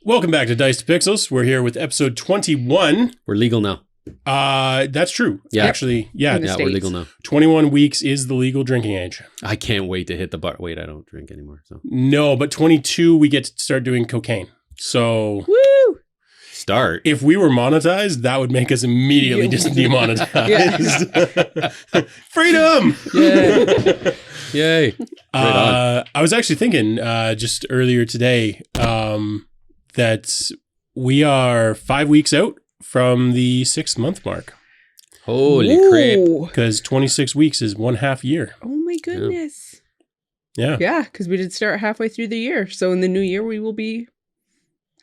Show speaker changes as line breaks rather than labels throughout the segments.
Welcome back to Dice to Pixels. We're here with episode 21.
We're legal now.
That's true.
Yeah.
Actually, yeah.
Yeah, we're legal now.
21 weeks is the legal drinking age.
I can't wait to hit the bar. Wait, I don't drink anymore. So
No, but 22, we get to start doing cocaine. So
Woo!
start.
if we were monetized, that would make us immediately just demonetized. Freedom!
Yay. Yay. Right on.
I was actually thinking just earlier today that we are 5 weeks out from the 6 month mark.
Holy crap.
Because 26 weeks is 1/2 year.
Oh my goodness.
Yeah.
Yeah, because we did start halfway through the year. So in the new year, we will be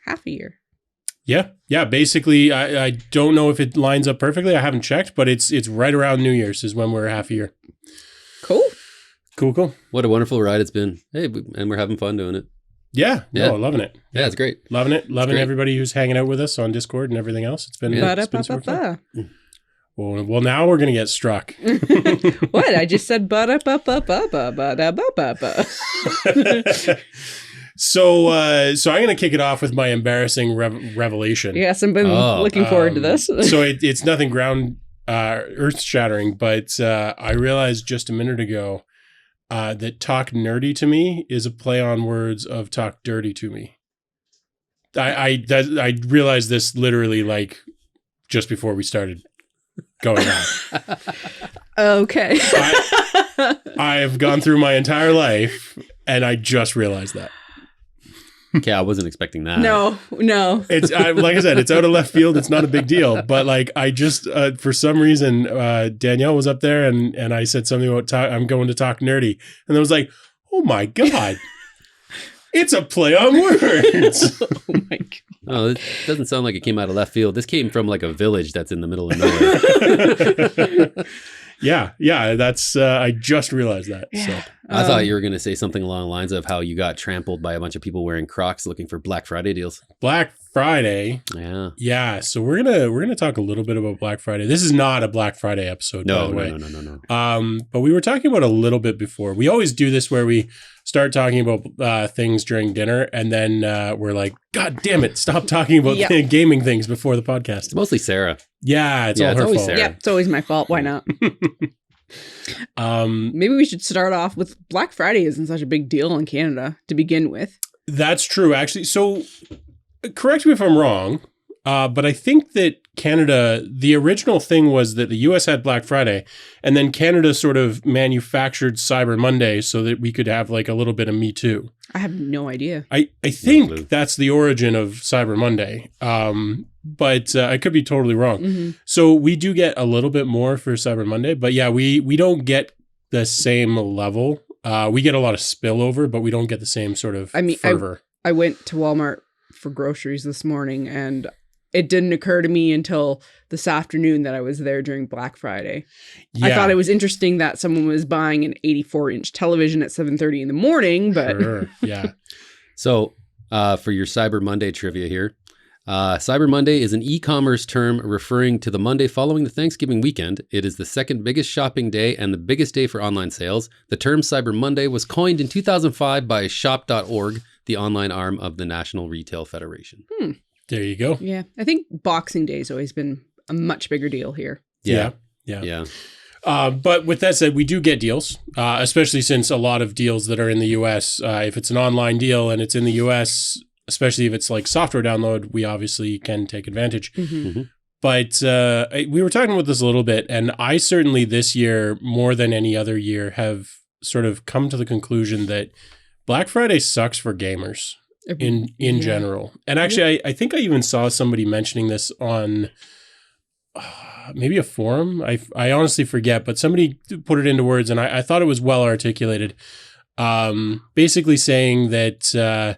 half a year.
Yeah. Yeah. Basically, I don't know if it lines up perfectly. I haven't checked, but it's right around New Year's is when we're half a year.
Cool.
Cool.
What a wonderful ride it's been. Hey, and we're having fun doing it.
Yeah.
Yeah.
No, loving it.
Yeah, it's great.
Loving it. Loving
great.
everybody who's hanging out with us on Discord and everything else. It's been,
Yeah.
it's been super fun.
Ba-da-ba-ba-ba.
Well, now we're going to get struck.
What? I just said ba-da-ba-ba-ba-ba-da-ba-ba-ba.
So I'm going to kick it off with my embarrassing revelation.
Yes, I've been looking forward to this.
So it's nothing earth shattering, but I realized just a minute ago that talk nerdy to me is a play on words of talk dirty to me. I realized this literally like just before we started going on.
Okay.
I've gone through my entire life and I just realized that.
Okay, I wasn't expecting that.
No.
It's like I said, it's out of left field. It's not a big deal, but like I just for some reason Danielle was up there and I said something about I'm going to talk nerdy, and I was like, oh my god, it's a play on words.
Oh my God.
Oh, it doesn't sound like it came out of left field. This came from like a village that's in the middle of nowhere.
Yeah. That's I just realized that.
Yeah.
So
I thought you were going to say something along the lines of how you got trampled by a bunch of people wearing Crocs looking for Black Friday deals.
Black Friday.
Yeah.
Yeah. So we're gonna talk a little bit about Black Friday. This is not a Black Friday episode, by the way.
No.
But we were talking about a little bit before. We always do this where we start talking about things during dinner, and then we're like, God damn it, stop talking about gaming things before the podcast.
It's mostly Sarah.
Yeah, it's all her
always
fault.
Sarah.
Yeah, it's always my fault. Why not? Maybe we should start off with Black Friday isn't such a big deal in Canada to begin with.
That's true, actually. So correct me if I'm wrong, but I think that Canada, the original thing was that the US had Black Friday, and then Canada sort of manufactured Cyber Monday so that we could have like a little bit of Me Too.
I have no idea.
I think that's the origin of Cyber Monday, but I could be totally wrong.
Mm-hmm.
So we do get a little bit more for Cyber Monday, but yeah, we don't get the same level. We get a lot of spillover, but we don't get the same sort of fervor.
I went to Walmart for groceries this morning, and it didn't occur to me until this afternoon that I was there during Black Friday.
Yeah.
I thought it was interesting that someone was buying an 84-inch television at 7:30 in the morning, but
Sure. Yeah.
So for your Cyber Monday trivia here, Cyber Monday is an e-commerce term referring to the Monday following the Thanksgiving weekend. It is the second biggest shopping day and the biggest day for online sales. The term Cyber Monday was coined in 2005 by shop.org, the online arm of the National Retail Federation.
There you go.
yeah, I think Boxing Day has always been a much bigger deal here.
Yeah. But with that said, we do get deals, especially since a lot of deals that are in the US, if it's an online deal and it's in the US, especially if it's like software download, we obviously can take advantage.
Mm-hmm.
But we were talking about this a little bit, and I certainly this year, more than any other year, have sort of come to the conclusion that Black Friday sucks for gamers in general. And actually, I think I even saw somebody mentioning this on maybe a forum. I honestly forget, but somebody put it into words, and I thought it was well articulated. Basically saying that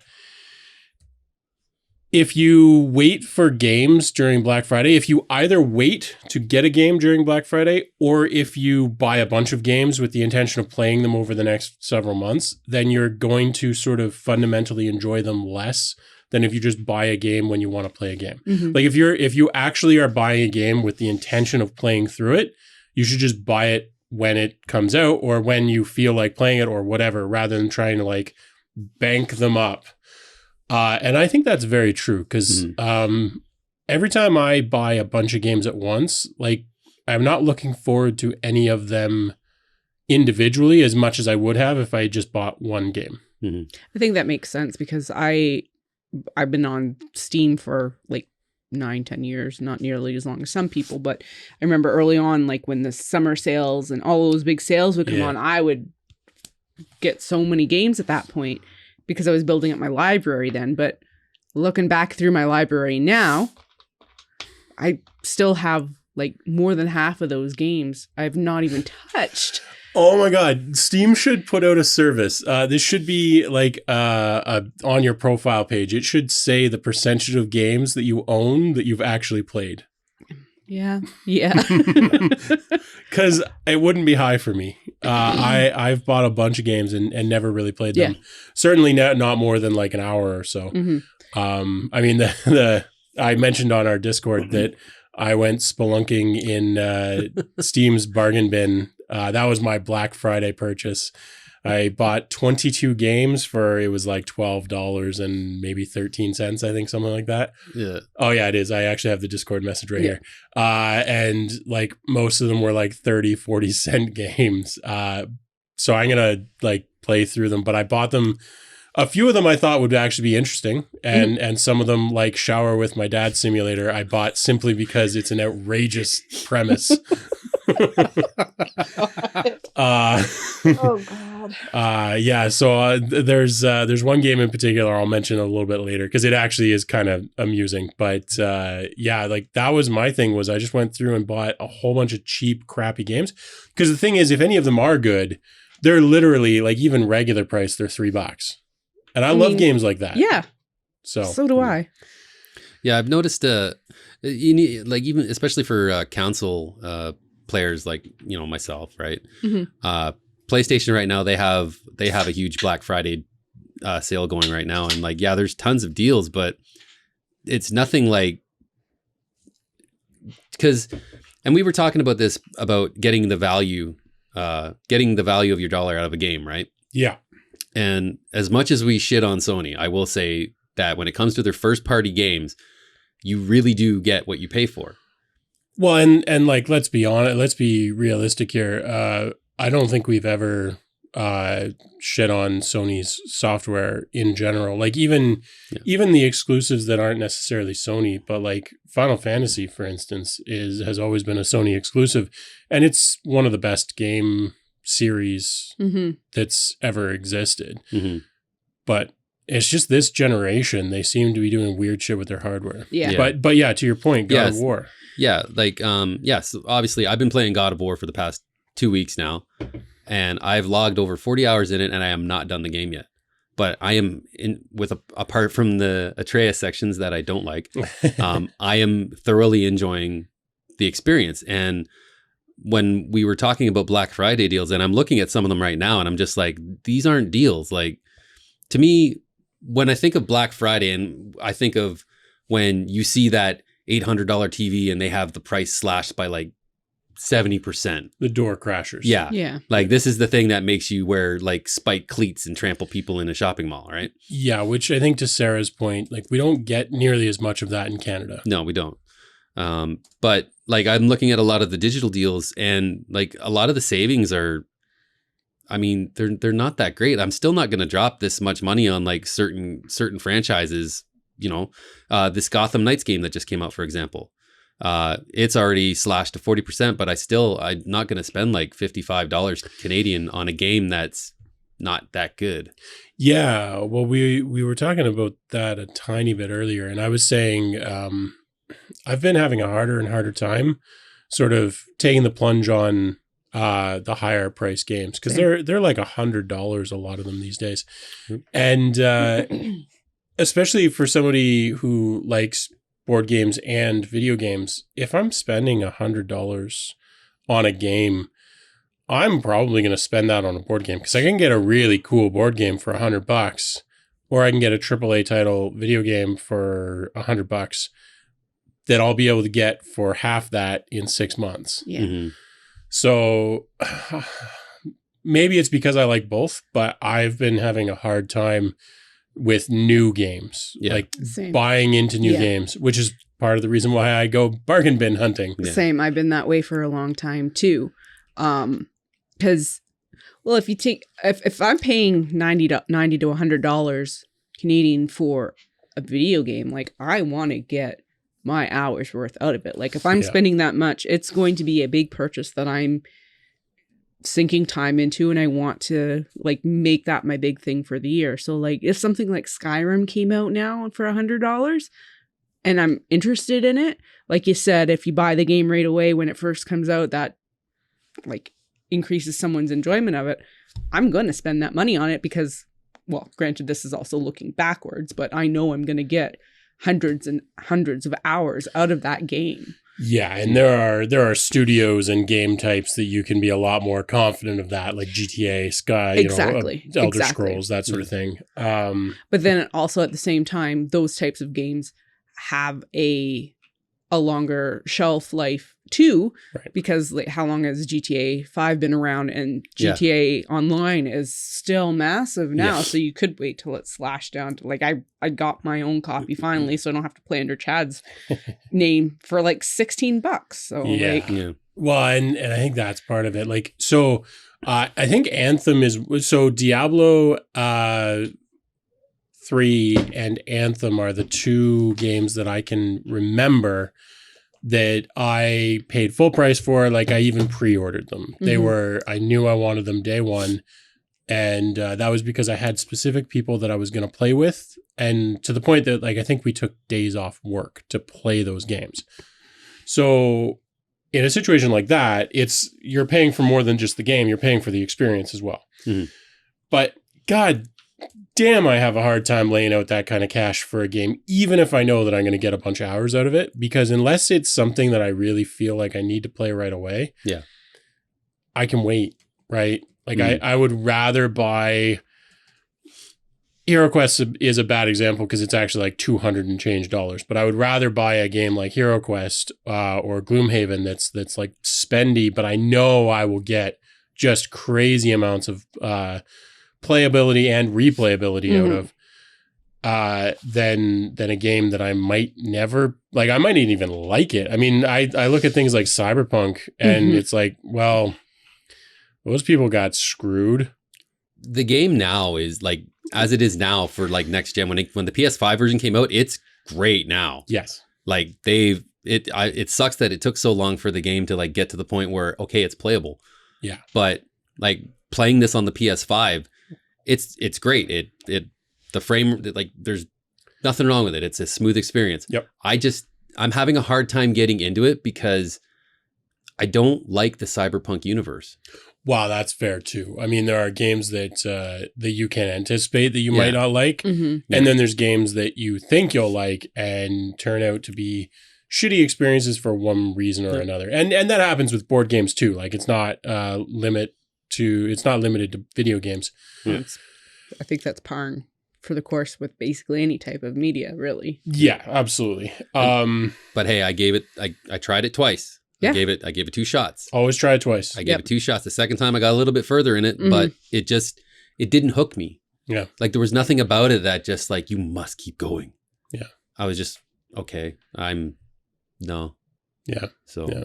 if you wait for games during Black Friday, if you either wait to get a game during Black Friday, or if you buy a bunch of games with the intention of playing them over the next several months, then you're going to sort of fundamentally enjoy them less than if you just buy a game when you want to play a game.
Mm-hmm.
Like if you actually are buying a game with the intention of playing through it, you should just buy it when it comes out or when you feel like playing it or whatever, rather than trying to like bank them up And I think that's very true because every time I buy a bunch of games at once, like I'm not looking forward to any of them individually as much as I would have if I just bought one game.
I think that makes sense because I've been on Steam for like 9-10 years, not nearly as long as some people, but I remember early on, like when the summer sales and all those big sales would come on, I would get so many games at that point because I was building up my library then. But looking back through my library now, I still have like more than half of those games I've not even touched.
Oh my God. Steam should put out a service. This should be like on your profile page. It should say the percentage of games that you own that you've actually played.
Yeah.
Because it wouldn't be high for me. I've bought a bunch of games and never really played them. Certainly not more than like an hour or so. I mean, I mentioned on our Discord that I went spelunking in Steam's bargain bin. That was my Black Friday purchase. I bought 22 games for, it was like $12 and maybe 13 cents, I think, something like that.
Yeah.
Oh yeah, it is. I actually have the Discord message right here. And like most of them were like 30, 40 cent games. So I'm going to like play through them, but I bought them. A few of them I thought would actually be interesting. And some of them, like Shower with My Dad Simulator, I bought simply because it's an outrageous premise.
Oh God.
Yeah. So there's one game in particular I'll mention a little bit later because it actually is kind of amusing. But yeah, like that was my thing was I just went through and bought a whole bunch of cheap, crappy games. Because the thing is, if any of them are good, they're literally like even regular price, they're $3. And I love games like that.
Yeah.
So
do I.
Yeah, I've noticed you need like even especially for console players like myself, right? PlayStation right now they have a huge Black Friday sale going right now, and like there's tons of deals, but it's nothing like and we were talking about this about getting the value of your dollar out of a game, right?
Yeah.
And as much as we shit on Sony, I will say that when it comes to their first party games, you really do get what you pay for.
Well, and like, let's be honest, let's be realistic here. I don't think we've ever shit on Sony's software in general. Like even the exclusives that aren't necessarily Sony, but like Final Fantasy, for instance, has always been a Sony exclusive, and it's one of the best game series that's ever existed. But it's just this generation, they seem to be doing weird shit with their hardware. But yeah, to your point, God of War.
Yeah, like so obviously I've been playing God of War for the past 2 weeks now, and I've logged over 40 hours in it, and I am not done the game yet. But I am apart from the Atreus sections that I don't like, I am thoroughly enjoying the experience. And when we were talking about Black Friday deals, and I'm looking at some of them right now, and I'm just like, these aren't deals. Like, to me, when I think of Black Friday, and I think of when you see that $800 TV and they have the price slashed by like 70%.
The door crashers.
Yeah. Like this is the thing that makes you wear like spiked cleats and trample people in a shopping mall, right?
Yeah, which I think to Sarah's point, like we don't get nearly as much of that in Canada.
No, we don't. But like I'm looking at a lot of the digital deals, and like a lot of the savings are, I mean, they're not that great. I'm still not going to drop this much money on like certain franchises. This Gotham Knights game that just came out, for example, it's already slashed to 40%, but I'm not going to spend like $55 Canadian on a game that's not that good. Yeah.
Well, we were talking about that a tiny bit earlier, and I was saying, I've been having a harder and harder time sort of taking the plunge on the higher price games because they're like $100 a lot of them these days. And especially for somebody who likes board games and video games, if I'm spending $100 on a game, I'm probably going to spend that on a board game because I can get a really cool board game for $100, or I can get a AAA title video game for $100 that I'll be able to get for half that in 6 months.
Yeah.
So maybe it's because I like both, but I've been having a hard time with new games, like
Same.
buying into new games, which is part of the reason why I go bargain bin hunting.
Yeah. Same. I've been that way for a long time too. Because, well, if I'm paying $90 to $100 Canadian for a video game, like I want to get my hours worth out of it. Like if I'm spending that much, it's going to be a big purchase that I'm sinking time into, and I want to like make that my big thing for the year. So like if something like Skyrim came out now for $100 and I'm interested in it, like you said, if you buy the game right away when it first comes out, that like increases someone's enjoyment of it. I'm going to spend that money on it because, well, granted, this is also looking backwards, but I know I'm going to get hundreds and hundreds of hours out of that game.
Yeah, and there are studios and game types that you can be a lot more confident of that, like GTA, Sky, Elder Scrolls, that sort of thing.
But then also at the same time, those types of games have a longer shelf life too, because like how long has GTA 5 been around, and GTA Online is still massive now. So you could wait till it's slashed down to like I got my own copy finally, so I don't have to play under Chad's name for like $16. So
well, and I think that's part of it. Like so, I think Anthem is so Diablo 3 and Anthem are the two games that I can remember that I paid full price for. Like I even pre-ordered them. I knew I wanted them day one. And that was because I had specific people that I was going to play with. And to the point that like, I think we took days off work to play those games. So in a situation like that, you're paying for more than just the game. You're paying for the experience as well. But God damn, I have a hard time laying out that kind of cash for a game, even if I know that I'm going to get a bunch of hours out of it, because unless it's something that I really feel like I need to play right away, I can wait, right? Like I would rather buy Hero Quest is a bad example because it's actually like $200 and change, but I would rather buy a game like Hero Quest or Gloomhaven that's like spendy, but I know I will get just crazy amounts of playability and replayability out of than a game that I might never like. I might not even like it. I mean, I look at things like Cyberpunk and it's like, well, those people got screwed.
The game now is like as it is now for like next gen. When the PS5 version came out, it's great now.
Yes,
like it sucks that it took so long for the game to like get to the point where okay, it's playable. Yeah, but like playing this on the PS5. It's great. The frame, like there's nothing wrong with it. It's a smooth experience. Yep. I'm having a hard time getting into it because I don't like the Cyberpunk universe.
Wow, that's fair too. I mean, there are games that you can anticipate that you might not like, and then there's games that you think you'll like and turn out to be shitty experiences for one reason or another. And that happens with board games too. Like it's not limited to video games.
I think that's par for the course with basically any type of media, really.
Yeah, absolutely.
But hey, I tried it twice. I gave it 2 shots.
Always try it twice.
I gave it 2 shots. The second time I got a little bit further in it, but it didn't hook me. Yeah. Like there was nothing about it that just like, you must keep going. Yeah. I was just, okay, no.
Yeah.
So.
Yeah.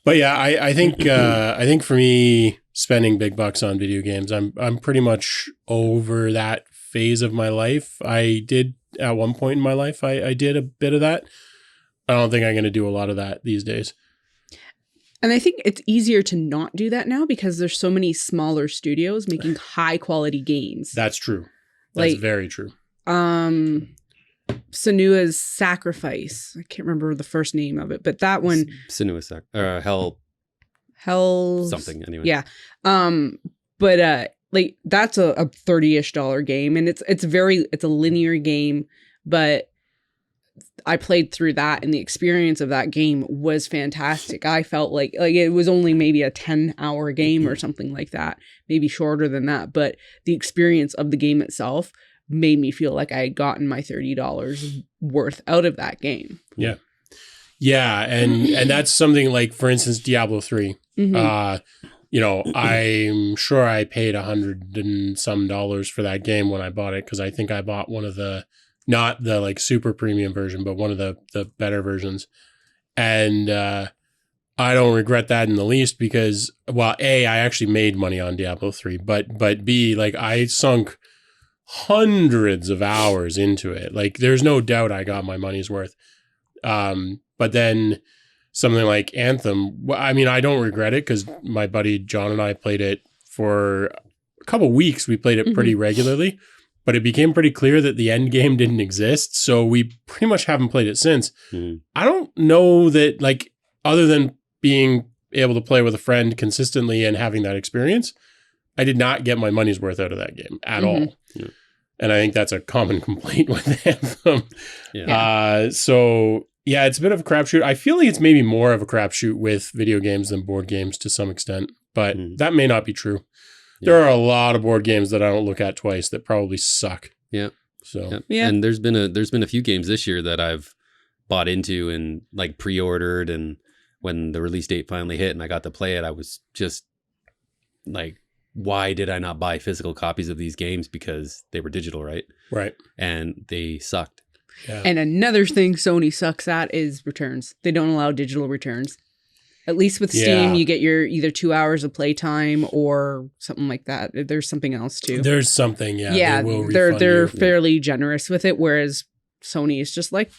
But yeah, I think for me, spending big bucks on video games, I'm pretty much over that phase of my life. I did at one point in my life, I did a bit of that. I don't think I'm going to do a lot of that these days.
And I think it's easier to not do that now because there's so many smaller studios making high quality games.
That's true. That's very true.
Senua's Sacrifice. I can't remember the first name of it, but that one.
Senua's
Hell
something anyway.
Yeah. But like that's a $30-ish game, and it's a linear game, but I played through that and the experience of that game was fantastic. I felt like it was only maybe a 10-hour game or something like that, maybe shorter than that, but the experience of the game itself made me feel like I had gotten my $30 worth out of that game.
Yeah. Yeah. And that's something like, for instance, Diablo 3. I'm sure I paid $100 and some for that game when I bought it, because I think I bought one of the, not the like super premium version, but one of the better versions. And I don't regret that in the least, because, well, A, I actually made money on Diablo 3, but B, like I sunk hundreds of hours into it. Like there's no doubt I got my money's worth. But then something like Anthem, I mean, I don't regret it, because my buddy John and I played it for a couple weeks. We played it pretty regularly, but it became pretty clear that the end game didn't exist. So we pretty much haven't played it since. I don't know that, like, other than being able to play with a friend consistently and having that experience, I did not get my money's worth out of that game at all. Yeah. And I think that's a common complaint with Anthem. So yeah, it's a bit of a crapshoot. I feel like it's maybe more of a crapshoot with video games than board games to some extent, but that may not be true. Yeah. There are a lot of board games that I don't look at twice that probably suck.
Yeah.
So
yeah. And there's been a few games this year that I've bought into and like pre-ordered, and when the release date finally hit and I got to play it, I was just like, why did I not buy physical copies of these games? Because they were digital, right?
Right.
And they sucked.
Yeah. And another thing Sony sucks at is returns. They don't allow digital returns. At least with Steam, you get your either 2 hours of playtime or something like that. There's something else too.
There's something,
yeah. They're fairly generous with it, whereas Sony is just like,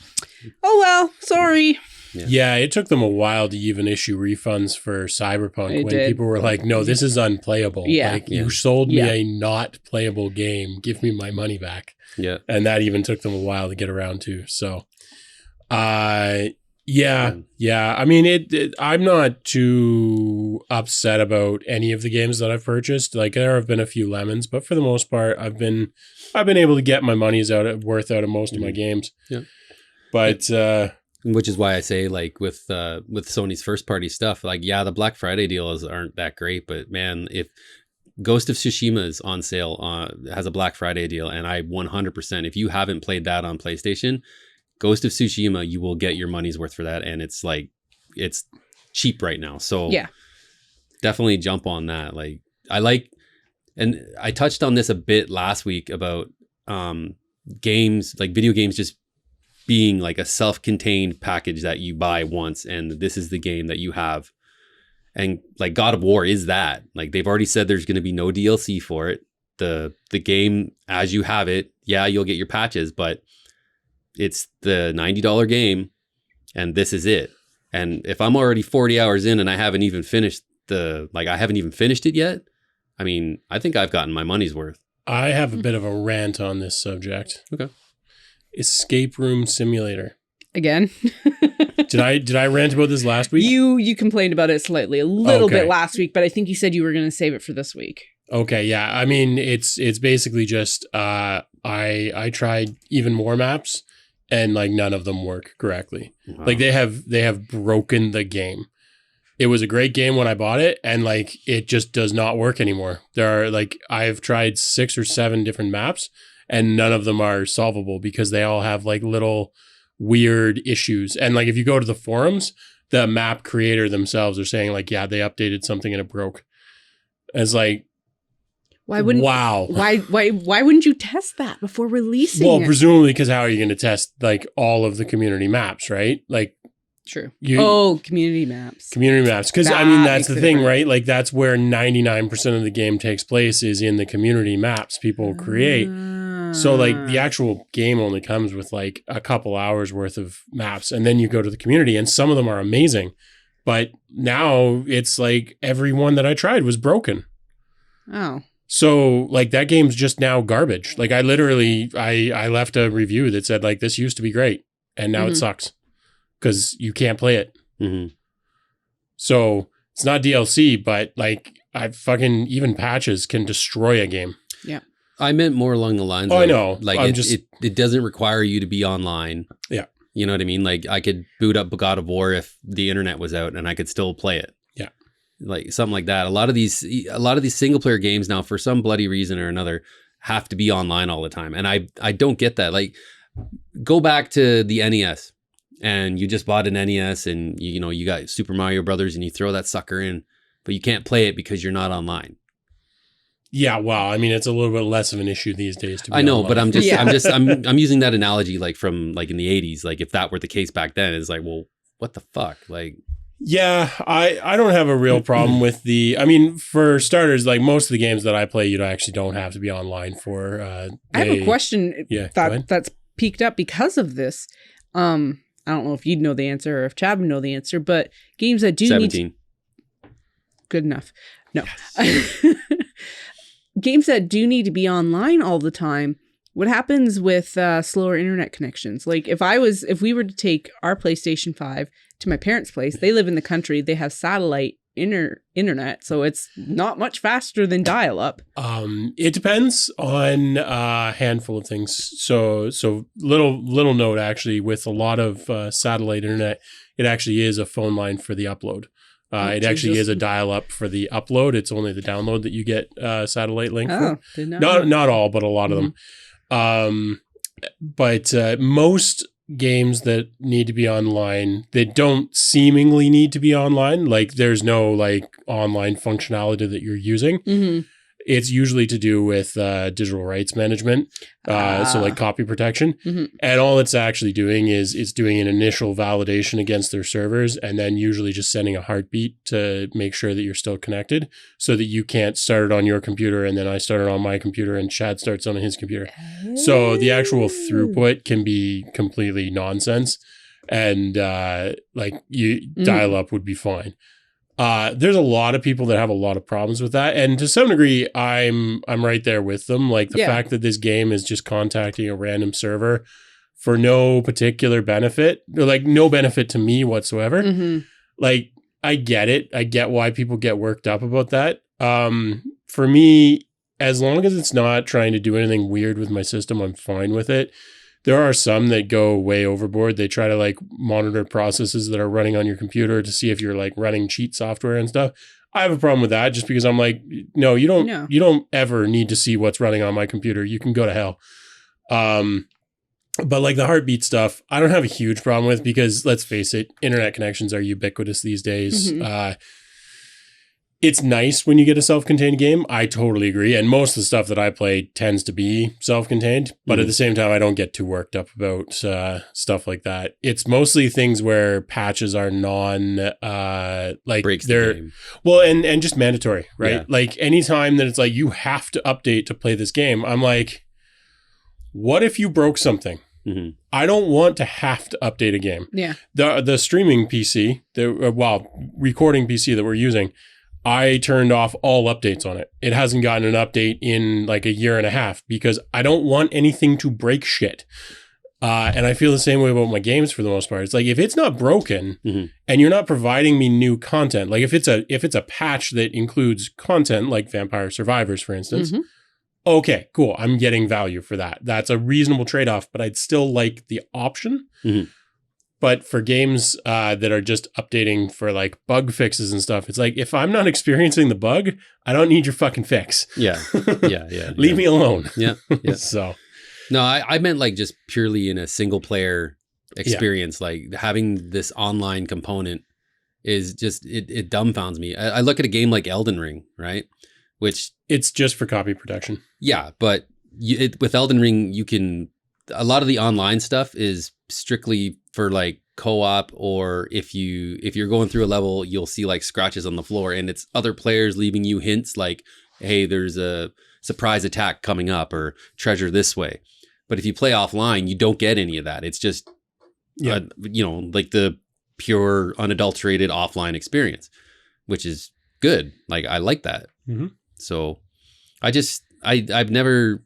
oh well, sorry.
Yeah, it took them a while to even issue refunds for Cyberpunk people were like, no, this is unplayable. Yeah. Like, you sold me a not playable game. Give me my money back.
Yeah.
And that even took them a while to get around to. So, yeah. I mean, I'm not too upset about any of the games that I've purchased. Like, there have been a few lemons, but for the most part, I've been able to get my money's worth out of most of my games.
Yeah.
But,
which is why I say, like, with Sony's first party stuff, like, yeah, the Black Friday deals aren't that great, but man, if Ghost of Tsushima is on sale, has a Black Friday deal, and I 100%, if you haven't played that on PlayStation, Ghost of Tsushima, you will get your money's worth for that, and it's cheap right now, so definitely jump on that. Like, and I touched on this a bit last week about games, like video games, just being like a self-contained package that you buy once, and this is the game that you have. And like God of War is that. Like, they've already said there's going to be no DLC for it. The game as you have it, you'll get your patches, but it's the $90 game, and this is it. And if I'm already 40 hours in and I haven't even finished it yet, I mean, I think I've gotten my money's worth.
I have a bit of a rant on this subject.
Okay.
Escape Room Simulator.
Again.
Did I rant about this last week?
You complained about it slightly, a little bit last week, but I think you said you were going to save it for this week.
Okay, yeah. I mean, it's basically just I tried even more maps, and like none of them work correctly. Wow. Like they have broken the game. It was a great game when I bought it, and like it just does not work anymore. There are like I've tried 6 or 7 different maps, and none of them are solvable because they all have like little weird issues. And like if you go to the forums, the map creator themselves are saying like, yeah, they updated something and it broke. And it's like, why wouldn't
you test that before releasing it?
Well, presumably because how are you going to test like all of the community maps, right? Like,
true. Community maps.
Community maps. Because I mean, that's the thing, right? Like that's where 99% of the game takes place, is in the community maps people create. So like the actual game only comes with like a couple hours worth of maps, and then you go to the community, and some of them are amazing. But now it's like every one that I tried was broken.
Oh.
So like that game's just now garbage. Like I literally I left a review that said like this used to be great and now it sucks because you can't play it.
Mm-hmm.
So it's not DLC, but like even patches can destroy a game.
Yeah.
I meant more along the lines
of, I know.
Like it doesn't require you to be online.
Yeah.
You know what I mean? Like I could boot up God of War if the internet was out and I could still play it.
Yeah.
Like something like that. A lot of these single player games now, for some bloody reason or another, have to be online all the time. And I don't get that. Like, go back to the NES, and you just bought an NES, and you got Super Mario Brothers, and you throw that sucker in, but you can't play it because you're not online.
Yeah, well, I mean, it's a little bit less of an issue these days. To be
I know,
online.
but I'm
Yeah.
I'm using that analogy like from like in the 80s. Like if that were the case back then, it's like, well, what the fuck? Like,
yeah, I don't have a real problem with I mean, for starters, like most of the games that I play, you actually don't have to be online for.
I have a question
Yeah, go ahead.
that's peaked up because of this. I don't know if you'd know the answer or if Chad would know the answer, but games that do
17.
good enough. No. Games that do need to be online all the time. What happens with slower internet connections? Like if we were to take our PlayStation 5 to my parents' place, they live in the country, they have satellite internet, so it's not much faster than dial-up.
It depends on a handful of things. So little note actually, with a lot of satellite internet, it actually is a phone line for the upload. It actually is a dial-up for the upload. It's only the download that you get satellite link for.
Did not know.
Not all, but a lot of them. But most games that need to be online, they don't seemingly need to be online. Like there's no like online functionality that you're using.
Mm-hmm.
It's usually to do with digital rights management, so like copy protection.
Mm-hmm.
And all it's actually doing is it's doing an initial validation against their servers, and then usually just sending a heartbeat to make sure that you're still connected, so that you can't start it on your computer and then I start it on my computer and Chad starts on his computer. So the actual throughput can be completely nonsense, and dial up would be fine. There's a lot of people that have a lot of problems with that, and to some degree, I'm right there with them. Like the fact that this game is just contacting a random server for no particular benefit, or like no benefit to me whatsoever.
Mm-hmm.
Like I get it. I get why people get worked up about that. For me, as long as it's not trying to do anything weird with my system, I'm fine with it. There are some that go way overboard. They try to like monitor processes that are running on your computer to see if you're like running cheat software and stuff. I have a problem with that just because I'm like, no, you don't ever need to see what's running on my computer. You can go to hell. But like the heartbeat stuff, I don't have a huge problem with, because let's face it, internet connections are ubiquitous these days. Mm-hmm. It's nice when you get a self-contained game. I totally agree. And most of the stuff that I play tends to be self-contained. But at the same time, I don't get too worked up about stuff like that. It's mostly things where patches are
breaks the game.
Well, and just mandatory, right?
Yeah.
Like anytime that it's like, you have to update to play this game, I'm like, what if you broke something? Mm-hmm. I don't want to have to update a game.
Yeah.
The streaming PC, recording PC that we're using, I turned off all updates on it. It hasn't gotten an update in like a year and a half because I don't want anything to break shit. And I feel the same way about my games for the most part. It's like, if it's not broken and you're not providing me new content, like if it's a patch that includes content like Vampire Survivors, for instance, okay, cool. I'm getting value for that. That's a reasonable trade-off, but I'd still like the option. Mm-hmm. But for games that are just updating for like bug fixes and stuff, it's like, if I'm not experiencing the bug, I don't need your fucking fix.
Yeah.
Leave me alone.
Yeah.
So,
no, I meant like just purely in a single player experience, like having this online component is just, it dumbfounds me. I look at a game like Elden Ring, right? Which
it's just for copy protection.
Yeah. But with Elden Ring, a lot of the online stuff is strictly for like co-op, or if you're going through a level, you'll see like scratches on the floor and it's other players leaving you hints like, hey, there's a surprise attack coming up or treasure this way. But if you play offline, you don't get any of that. It's just, like the pure unadulterated offline experience, which is good. Like I like that. Mm-hmm. So I've never,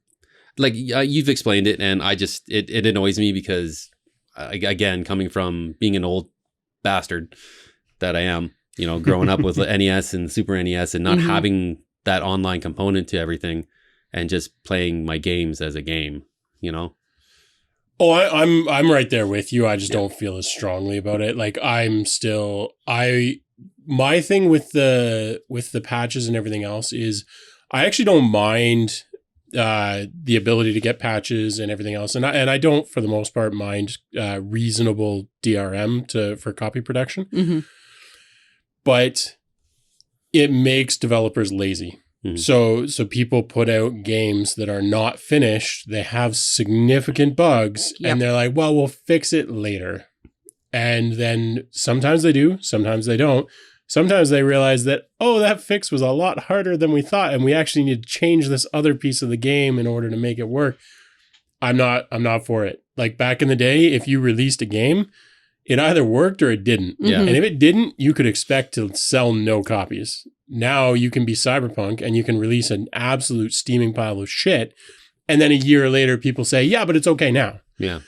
like you've explained it, and it annoys me because, again, coming from being an old bastard that I am, growing up with NES and Super NES and not having that online component to everything, and just playing my games as a game,
Oh, I'm right there with you. I just don't feel as strongly about it. Like my thing with the patches and everything else is I actually don't mind the ability to get patches and everything else, and I don't, for the most part, mind reasonable DRM for copy protection. Mm-hmm. But it makes developers lazy. So people put out games that are not finished. They have significant bugs, and they're like, well, we'll fix it later. And then sometimes they do, sometimes they don't. Sometimes they realize that, oh, that fix was a lot harder than we thought, and we actually need to change this other piece of the game in order to make it work. I'm not for it. Like back in the day, if you released a game, it either worked or it didn't.
Yeah.
And if it didn't, you could expect to sell no copies. Now you can be Cyberpunk and you can release an absolute steaming pile of shit. And then a year later, people say, yeah, but it's okay now.
Yeah.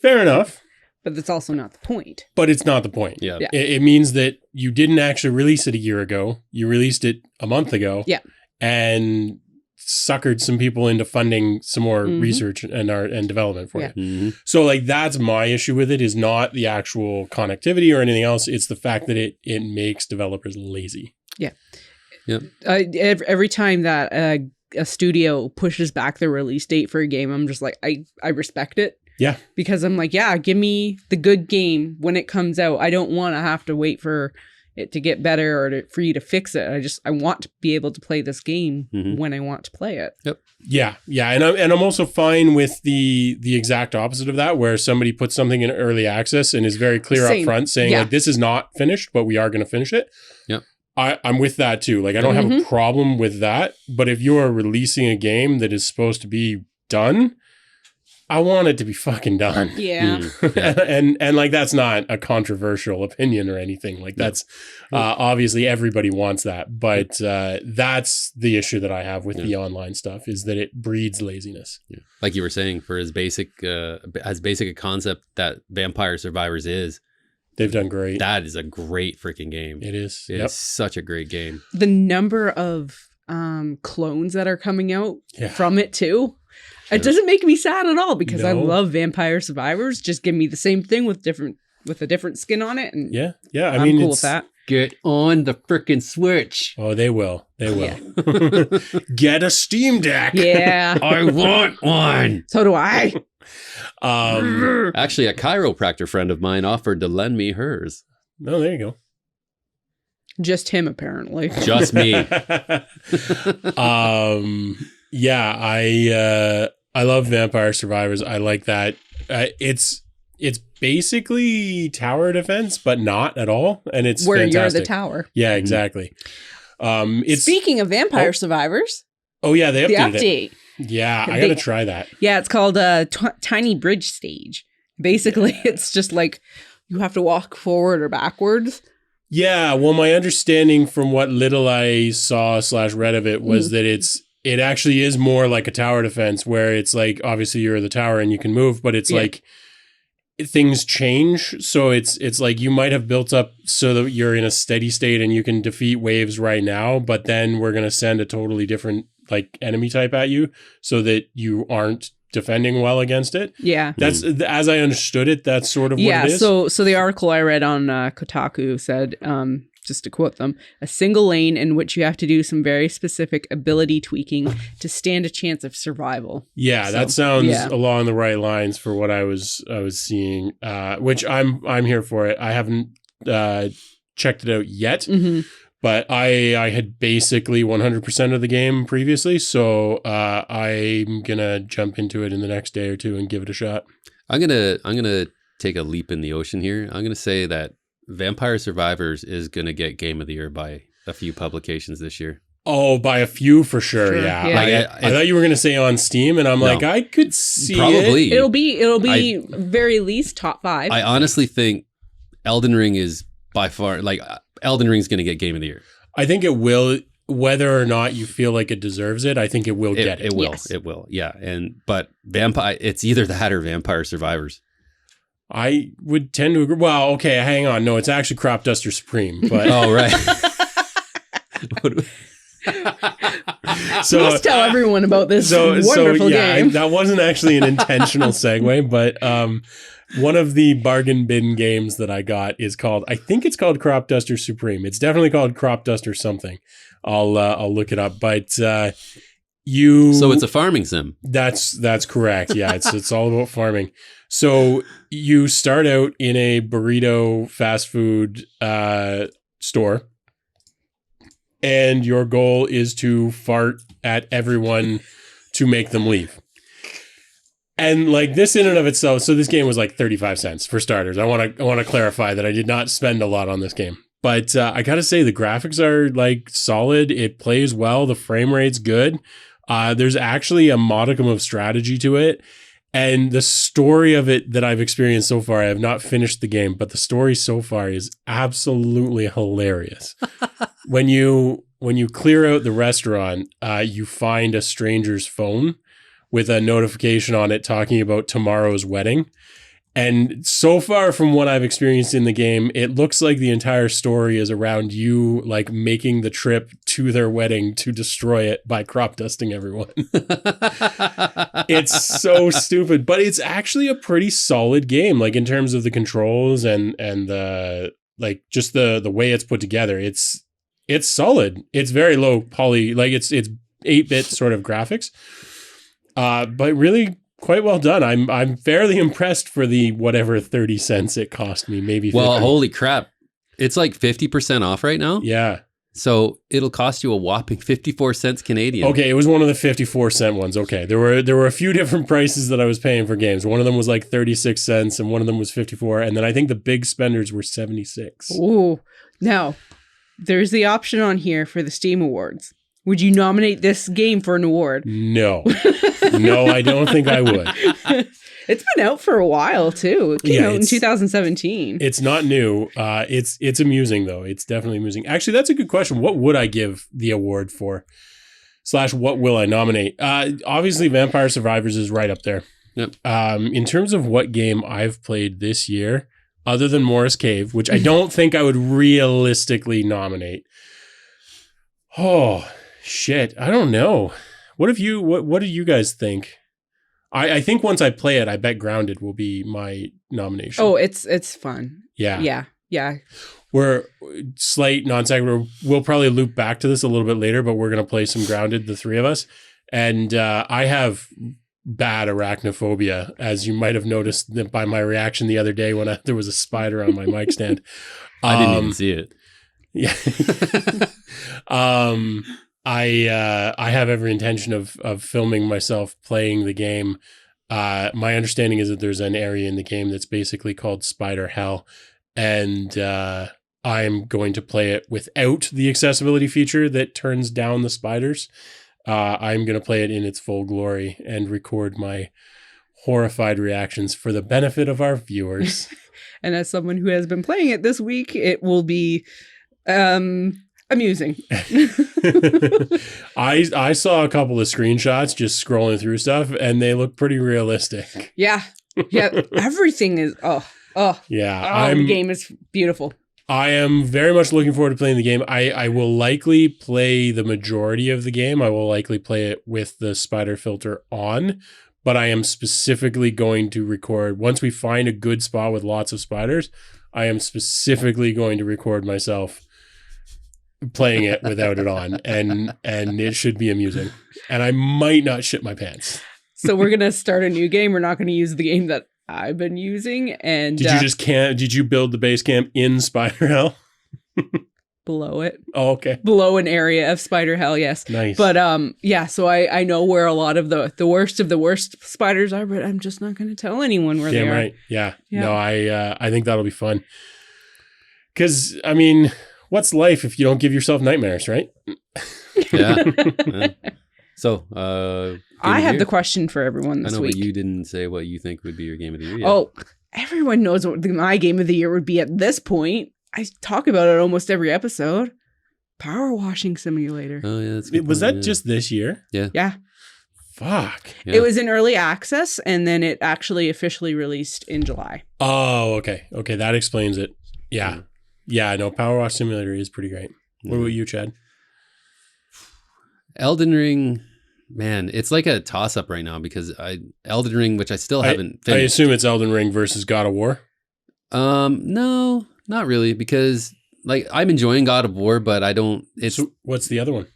Fair enough.
But that's also not the point.
But it's not the point.
Yeah.
It means that you didn't actually release it a year ago. You released it a month ago.
Yeah.
And suckered some people into funding some more research and development for it. So like that's my issue with it, is not the actual connectivity or anything else. It's the fact that it makes developers lazy.
Yeah.
Yep.
Every time that a studio pushes back the release date for a game, I'm just like, I respect it.
Yeah.
Because I'm like, yeah, give me the good game when it comes out. I don't want to have to wait for it to get better or for you to fix it. I want to be able to play this game when I want to play it.
Yep.
Yeah. Yeah. And I'm also fine with the exact opposite of that, where somebody puts something in early access and is very clear up front saying like, this is not finished, but we are going to finish it.
Yep.
I'm with that too. Like I don't have a problem with that, but if you are releasing a game that is supposed to be done, I want it to be fucking done.
Yeah.
and like, that's not a controversial opinion or anything. Like that's obviously everybody wants that, but that's the issue that I have with the online stuff, is that it breeds laziness. Yeah.
Like you were saying, for as basic a concept that Vampire Survivors is,
they've done great.
That is a great freaking game.
It is.
It is such a great game.
The number of clones that are coming out from it too. It doesn't make me sad at all, because I love Vampire Survivors. Just give me the same thing with a different skin on it, and
yeah. I
I'm
mean,
cool with that.
Get on the frickin' Switch.
Oh, they will. They will. Get a Steam Deck.
Yeah,
I want one.
So do I.
Actually, a chiropractor friend of mine offered to lend me hers.
Oh, there you go.
Just him, apparently.
Just me.
Yeah, I love Vampire Survivors. I like that. It's basically tower defense, but not at all, and it's
where
fantastic.
you're the tower.
Yeah, exactly.
Speaking of Vampire Survivors.
Oh yeah, they updated
the update.
it. Yeah, I gotta try that.
Yeah, it's called a tiny bridge stage. Basically, it's just like you have to walk forward or backwards.
Yeah, well, my understanding from what little I saw / read of it was that it actually is more like a tower defense, where it's like, obviously you're the tower and you can move, but it's like things change. So it's like you might have built up so that you're in a steady state and you can defeat waves right now, but then we're going to send a totally different like enemy type at you so that you aren't defending well against it.
Yeah.
That's, as I understood it, that's sort of what it is.
So the article I read on Kotaku said, just to quote them, a single lane in which you have to do some very specific ability tweaking to stand a chance of survival.
Yeah, so, that sounds along the right lines for what I was seeing, which I'm here for it. I haven't checked it out yet, but I had basically 100% of the game previously, so I'm gonna jump into it in the next day or two and give it a shot.
I'm gonna take a leap in the ocean here. I'm gonna say that Vampire Survivors is going to get Game of the Year by a few publications this year.
Oh, by a few for sure. Yeah. I thought you were going to say on Steam, and I'm like, I could see
probably.
it.
It'll be very least top 5.
I honestly think Elden Ring is by far, like, Elden Ring's going to get Game of the Year.
I think it will, whether or not you feel like it deserves it. I think it will get it.
It will.
Yes.
It will. Yeah. But it's either that or Vampire Survivors.
I would tend to agree. Well, okay, hang on. No, it's actually Cropduster Supreme. But
oh, right.
So let's tell everyone about this wonderful game.
That wasn't actually an intentional segue, but one of the bargain bin games that I got is called, I think it's called Cropduster Supreme. It's definitely called Cropduster something. I'll look it up, but So
it's a farming sim.
That's correct. Yeah, it's all about farming. So you start out in a burrito fast food store, and your goal is to fart at everyone to make them leave. And like this in and of itself, so this game was like 35 cents for starters. I want to clarify that I did not spend a lot on this game. But I got to say the graphics are like solid. It plays well. The frame rate's good. There's actually a modicum of strategy to it. And the story of it that I've experienced so far, I have not finished the game, but the story so far is absolutely hilarious. When you clear out the restaurant, you find a stranger's phone with a notification on it talking about tomorrow's wedding. And so far from what I've experienced in the game, it looks like the entire story is around you like making the trip to their wedding to destroy it by crop dusting everyone. It's so stupid, but it's actually a pretty solid game, like in terms of the controls and the like just the way it's put together. It's solid. It's very low poly, like it's 8-bit sort of graphics. But really quite well done. I'm fairly impressed for the whatever 30 cents it cost me, maybe 50.
Well, holy crap. It's like 50% off right now.
Yeah.
So it'll cost you a whopping 54 cents Canadian.
Okay, it was one of the 54 cent ones. Okay. There were a few different prices that I was paying for games. One of them was like 36 cents and one of them was 54, and then I think the big spenders were 76.
Ooh. Now, there's the option on here for the Steam Awards. Would you nominate this game for an award?
No. No, I don't think I would.
It's been out for a while, too. It came out in 2017.
It's not new. It's amusing, though. It's definitely amusing. Actually, that's a good question. What would I give the award for? / what will I nominate? Obviously, Vampire Survivors is right up there.
Yep.
In terms of what game I've played this year, other than Morris Cave, which I don't think I would realistically nominate. Oh, shit. I don't know. What do you guys think? I think once I play it, I bet Grounded will be my nomination.
Oh, it's fun.
Yeah.
Yeah.
We're slight non-sequitur. We'll probably loop back to this a little bit later, but we're going to play some Grounded, the three of us. And I have bad arachnophobia, as you might have noticed by my reaction the other day when there was a spider on my mic stand.
I didn't even see it.
Yeah. I have every intention of filming myself playing the game. My understanding is that there's an area in the game that's basically called Spider Hell, and I'm going to play it without the accessibility feature that turns down the spiders. I'm going to play it in its full glory and record my horrified reactions for the benefit of our viewers.
And as someone who has been playing it this week, it will be amusing.
I saw a couple of screenshots just scrolling through stuff, and they look pretty realistic.
Yeah. Everything is the game is beautiful.
I am very much looking forward to playing the game. I will likely play the majority of the game. I will likely play it with the spider filter on, but I am specifically going to record once we find a good spot with lots of spiders. I am specifically going to record myself playing it without it on, and it should be amusing. And I might not shit my pants.
So we're gonna start a new game. We're not gonna use the game that I've been using. And
did you build the base camp in Spider Hell?
Below it.
Oh, okay.
Below an area of Spider Hell, yes.
Nice.
But so I know where a lot of the worst of the worst spiders are, but I'm just not going to tell anyone where they are.
Right. Yeah. No, I think that'll be fun. Because I mean, what's life if you don't give yourself nightmares, right?
Yeah. So,
I have the question for everyone this week.
But you didn't say what you think would be your game of the year yet.
Oh, everyone knows what my game of the year would be at this point. I talk about it almost every episode. Power washing simulator.
Oh, yeah. That's
Was that just this year?
Yeah.
Yeah.
Fuck.
Yeah.
It was in early access, and then it actually officially released in July.
Oh, okay. Okay, that explains it. Yeah. Yeah, no, Power Wash Simulator is pretty great. What about you, Chad?
Elden Ring, man, it's like a toss-up right now because Elden Ring, which I still haven't finished.
I assume it's Elden Ring versus God of War?
No, not really, because like I'm enjoying God of War, but I don't.
So what's the other one?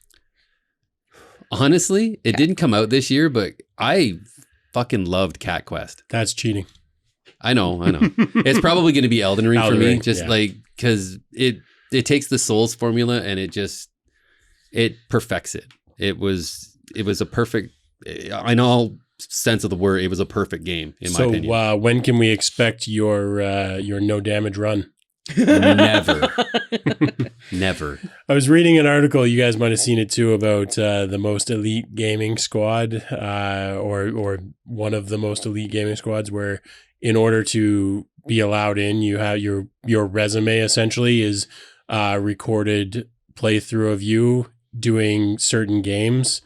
Honestly, it didn't come out this year, but I fucking loved Cat Quest.
That's cheating.
I know. It's probably going to be Elden Ring for me, just like because it takes the Souls formula and it just it perfects it. It was a perfect, in all sense of the word, it was a perfect game in my opinion.
So when can we expect your no damage run?
Never. Never.
I was reading an article, you guys might have seen it too, about the most elite gaming squad, or one of the most elite gaming squads, where in order to be allowed in, you have your resume essentially is recorded playthrough of you doing certain games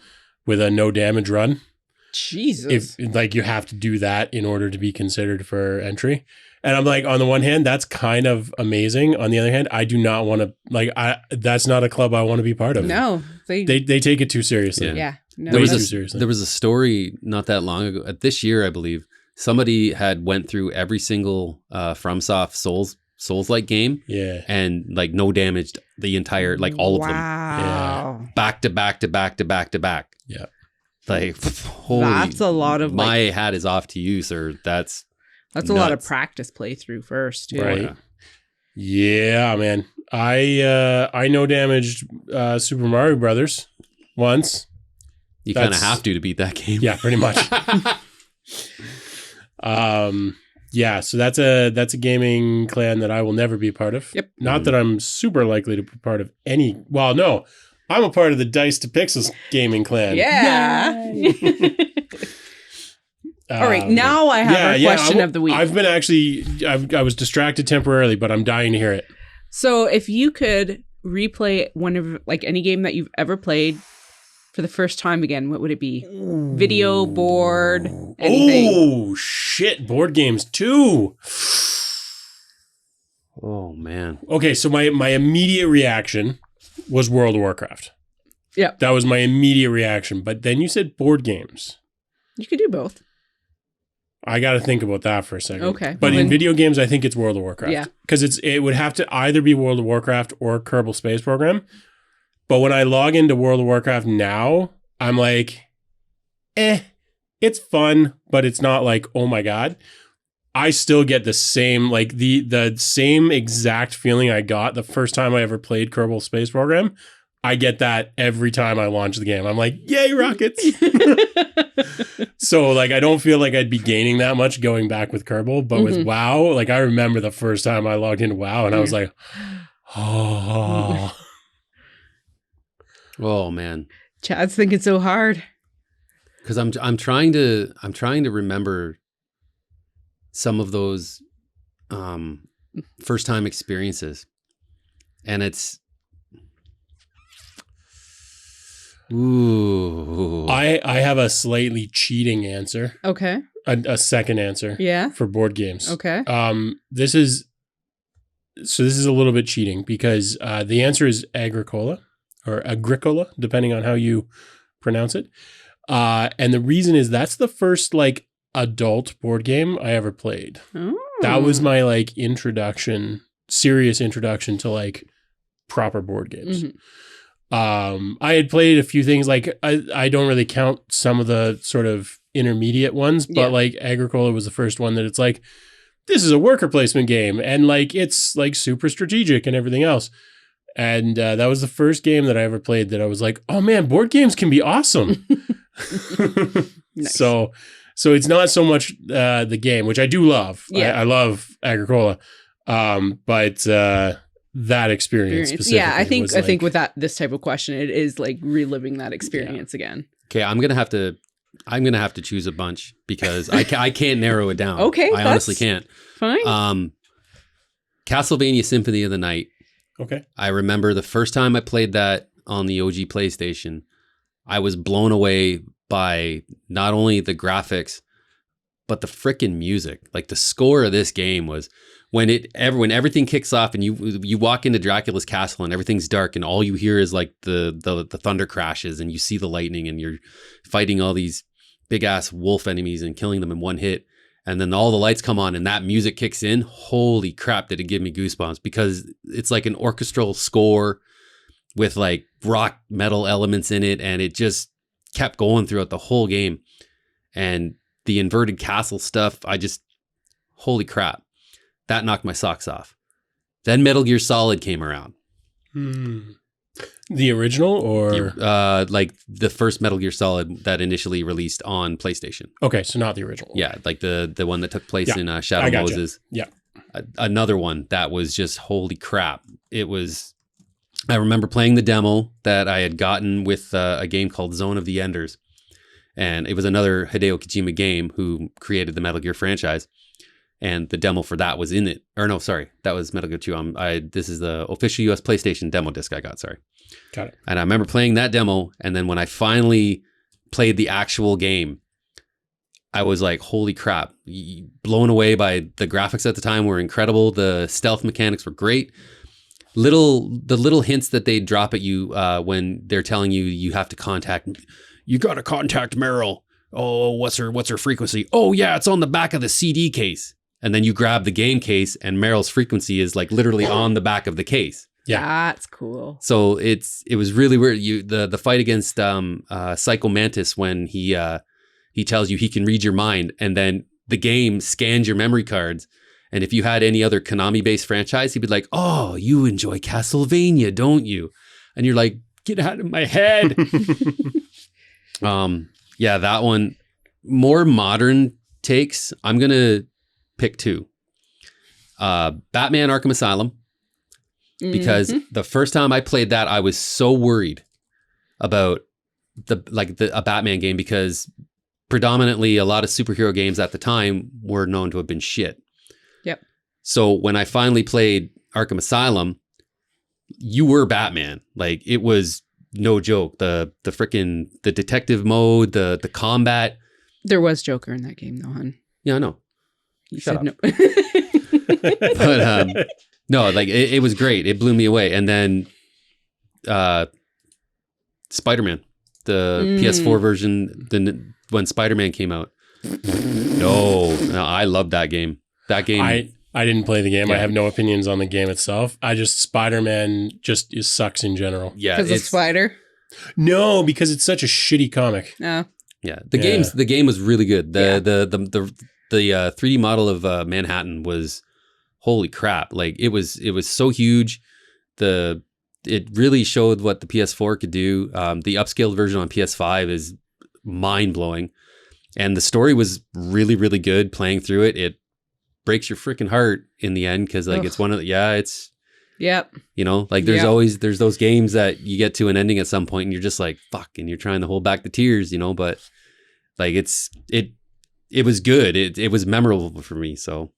with a no damage run.
Jesus.
If like you have to do that in order to be considered for entry. And I'm like, on the one hand, that's kind of amazing. On the other hand, I do not want to, that's not a club I want to be part of.
No.
They take it too seriously.
Yeah. No,
There
seriously.
was a story not that long ago, this year, I believe, somebody had went through every single FromSoft Souls-like game.
Yeah.
And like no damaged the entire, like all of them.
Wow.
Back to back to back to back to back.
Yeah.
Like, holy.
That's a lot of
my hat is off to you, sir. That's
a
nuts.
lot of practice playthrough first, too.
Right. Yeah, man. I no damaged Super Mario Brothers once.
You kind of have to beat that game.
Yeah, pretty much. Yeah, so that's a gaming clan that I will never be a part of.
Yep.
Not that I'm super likely to be part of any. Well, no, I'm a part of the Dice to Pixels gaming clan.
Yeah. All right, now I have our question of the week.
I've been I was distracted temporarily, but I'm dying to hear it.
So if you could replay one of like any game that you've ever played for the first time again, what would it be? Video, board, anything?
Oh, shit. Board games too.
Oh, man.
Okay, so my immediate reaction was World of Warcraft.
Yeah.
That was my immediate reaction. But then you said board games.
You could do both.
I got to think about that for a second.
Okay.
But in video games, I think it's World of Warcraft.
Yeah.
Because it would have to either be World of Warcraft or Kerbal Space Program. But when I log into World of Warcraft now, I'm like, it's fun, but it's not like, oh my God. I still get the same, like the same exact feeling I got the first time I ever played Kerbal Space Program. I get that every time I launch the game. I'm like, yay, rockets. So like, I don't feel like I'd be gaining that much going back with Kerbal, but with WoW, like I remember the first time I logged into WoW and I was like, oh.
Oh, man.
Chad's thinking so hard.
Because I'm trying to remember some of those first time experiences, and it's ooh.
I have a slightly cheating answer.
Okay.
A second answer.
Yeah.
For board games.
Okay.
This is a little bit cheating because the answer is Agricola or Agricola, depending on how you pronounce it. And the reason is that's the first like adult board game I ever played.
Oh.
That was my like serious introduction to like proper board games. I had played a few things like I don't really count some of the sort of intermediate ones, but like Agricola was the first one that it's like, this is a worker placement game and like it's like super strategic and everything else. And that was the first game that I ever played that I was like, oh man, board games can be awesome.
Nice.
So it's not so much the game, which I do love. I love Agricola. But that experience specifically.
Yeah, I think with this type of question, it is like reliving that experience again.
Okay, I'm gonna have to choose a bunch because I can't narrow it down.
Okay,
I honestly can't.
Fine.
Castlevania Symphony of the Night.
Okay.
I remember the first time I played that on the OG PlayStation, I was blown away by not only the graphics, but the freaking music. Like the score of this game was when everything kicks off and you walk into Dracula's castle and everything's dark and all you hear is like the thunder crashes and you see the lightning and you're fighting all these big ass wolf enemies and killing them in one hit. And then all the lights come on and that music kicks in. Holy crap, did it give me goosebumps because it's like an orchestral score with like rock metal elements in it. And it just kept going throughout the whole game. And the inverted castle stuff, holy crap, that knocked my socks off. Then Metal Gear Solid came around.
The original or
like the first Metal Gear Solid that initially released on PlayStation.
okay, so not the original.
Yeah, like the one that took place
Yeah,
in Shadow
I gotcha.
Moses.
Yeah.
Another one that was just holy crap. It was. I remember playing the demo that I had gotten with a game called Zone of the Enders, and it was another Hideo Kojima game who created the Metal Gear franchise. And the demo for that was in it. Or no, sorry, that was Metal Gear 2. This is the official US PlayStation demo disc I got, sorry.
Got it.
And I remember playing that demo, and then when I finally played the actual game, I was like, holy crap, blown away by the graphics at the time were incredible. The stealth mechanics were great. The little hints that they drop at you when they're telling you have to you got to contact Meryl. Oh, what's her frequency? Oh yeah, it's on the back of the CD case. And then you grab the game case and Meryl's frequency is like literally on the back of the case.
Yeah.
That's cool.
So it was really weird. The fight against Psycho Mantis when he tells you he can read your mind, and then the game scans your memory cards. And if you had any other Konami-based franchise, he'd be like, "Oh, you enjoy Castlevania, don't you?" And you're like, "Get out of my head." Yeah, that one. More modern takes. I'm gonna pick two. Batman Arkham Asylum. Because the first time I played that, I was so worried about a Batman game, because predominantly a lot of superhero games at the time were known to have been shit.
Yep.
So when I finally played Arkham Asylum, you were Batman. Like, it was no joke. The detective mode, the combat.
There was Joker in that game, though, hon.
Yeah, I know.
You
Shut
said
up.
no.
But no, like it was great. It blew me away. And then Spider-Man, the PS4 version, when Spider-Man came out. No, I loved that game. That game.
I didn't play the game.
Yeah.
I have no opinions on the game itself. Spider-Man just sucks in general.
Yeah,
Because of Spider?
No, because it's such a shitty comic.
No.
Yeah, the game was really good. The 3D model of Manhattan was holy crap. Like, it was so huge. It really showed what the PS4 could do. The upscaled version on PS5 is mind blowing, and the story was really, really good. Playing through it, it breaks your freaking heart in the end, because like it's one of the, it's
Yep.
you know, like there's those games that you get to an ending at some point and you're just like fuck, and you're trying to hold back the tears, you know, but like it was good. It was memorable for me, so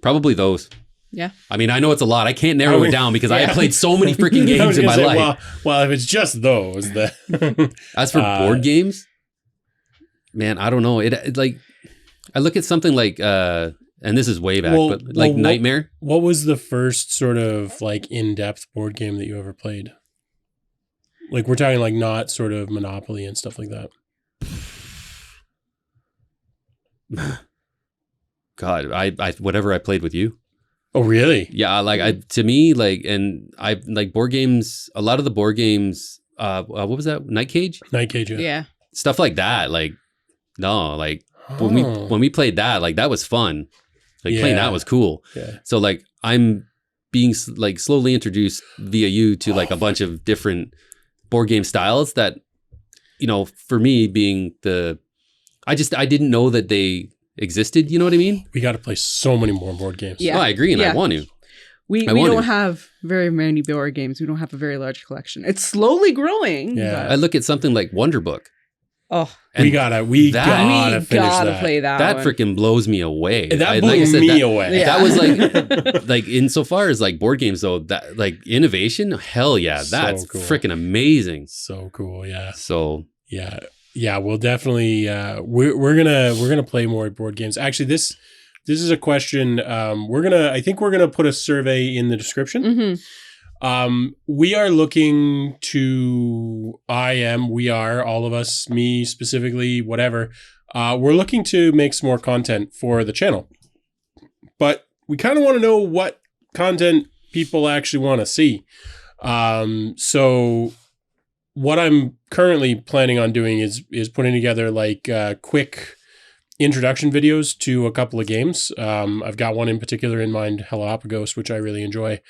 probably those.
Yeah.
I mean, I know it's a lot. I can't narrow it down because I have played so many freaking games in my life.
Well, if it's just those,
As for board games, man, I don't know. It like, I look at something like, and this is way back, but like Nightmare.
What was the first sort of like in-depth board game that you ever played? Like, we're talking like not sort of Monopoly and stuff like that.
God, I whatever I played with you.
Oh, really?
Yeah, like to me, like, and I like board games. A lot of the board games. What was that? Night Cage.
Night Cage.
Yeah.
Stuff like that. Like, no, like when we played that, like that was fun. Like playing that was cool.
Yeah.
So like I'm being like slowly introduced via you to like a bunch of different board game styles that, you know, for me being I didn't know that they existed. You know what I mean?
We got to play so many more board games.
Yeah.
Oh, I agree, and I want to.
We don't have very many board games. We don't have a very large collection. It's slowly growing.
Yeah.
I look at something like Wonderbook.
Oh,
and
we gotta finish that.
play that.
That
one.
freaking blows me away.
That blew me away.
That was like insofar as like board games though, that like innovation, hell yeah, that's
so cool.
freaking amazing.
So cool, yeah.
So
yeah, we'll definitely we're gonna play more board games. Actually, this is a question. I think we're gonna put a survey in the description.
Mm-hmm.
We are looking to, we are, all of us, me specifically, whatever. We're looking to make some more content for the channel. But we kind of want to know what content people actually want to see. So what I'm currently planning on doing is putting together like quick introduction videos to a couple of games. I've got one in particular in mind, Galapagos, which I really enjoy.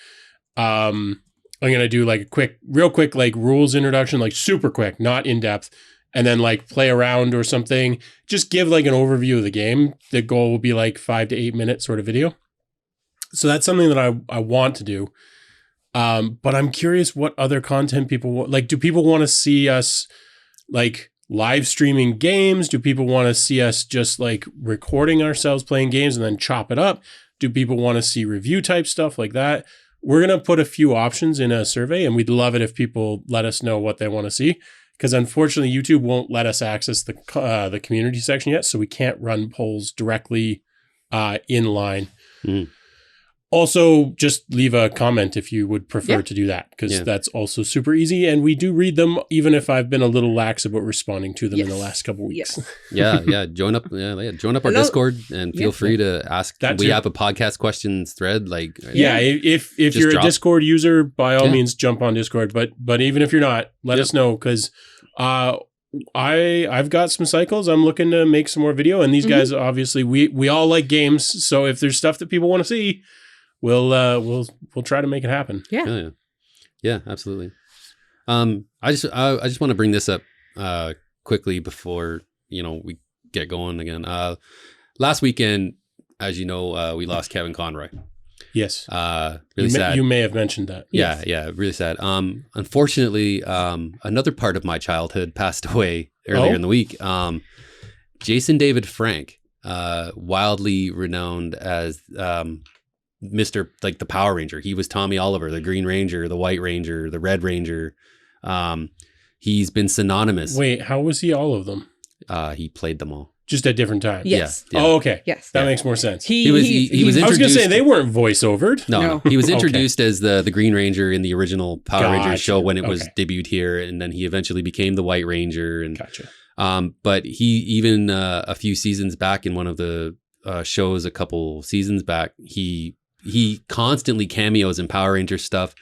I'm going to do like a real quick, like rules introduction, like super quick, not in depth. And then like play around or something. Just give like an overview of the game. The goal will be like 5 to 8 minute sort of video. So that's something that I want to do. But I'm curious what other content people want. Like, do people want to see us like live streaming games? Do people want to see us just like recording ourselves playing games and then chop it up? Do people want to see review type stuff like that? We're going to put a few options in a survey, and we'd love it if people let us know what they want to see. Because unfortunately, YouTube won't let us access the community section yet, so we can't run polls directly in line. Mm. Also, just leave a comment if you would prefer to do that, because that's also super easy. And we do read them, even if I've been a little lax about responding to them in the last couple of weeks.
Yes. Join up our Discord and feel free to ask. We have a podcast questions thread. Like,
if you're a Discord user, by all means, jump on Discord. But even if you're not, let us know, because I've got some cycles. I'm looking to make some more video, and these guys, obviously, we all like games. So if there's stuff that people want to see, we'll try to make it happen.
Yeah, absolutely. I just want to bring this up quickly before we get going again. Last weekend, as you know, we lost Kevin Conroy.
Yes.
Really sad.
You may have mentioned that.
Yeah, really sad. Unfortunately, another part of my childhood passed away earlier in the week. Jason David Frank, wildly renowned as Mr. like the Power Ranger. He was Tommy Oliver, the Green Ranger, the White Ranger, the Red Ranger. He's been synonymous.
Wait, how was he all of them?
He played them all.
Just at different times?
Yes.
Yeah. Oh, okay.
Yes.
That makes more sense.
He was introduced.
I was going to say, they weren't voice-overed.
No. He was introduced as the Green Ranger in the original Power Rangers show when it was debuted here, and then he eventually became the White Ranger. And, but he even a few seasons back in one of the shows, a couple seasons back, he constantly cameos in Power Ranger stuff.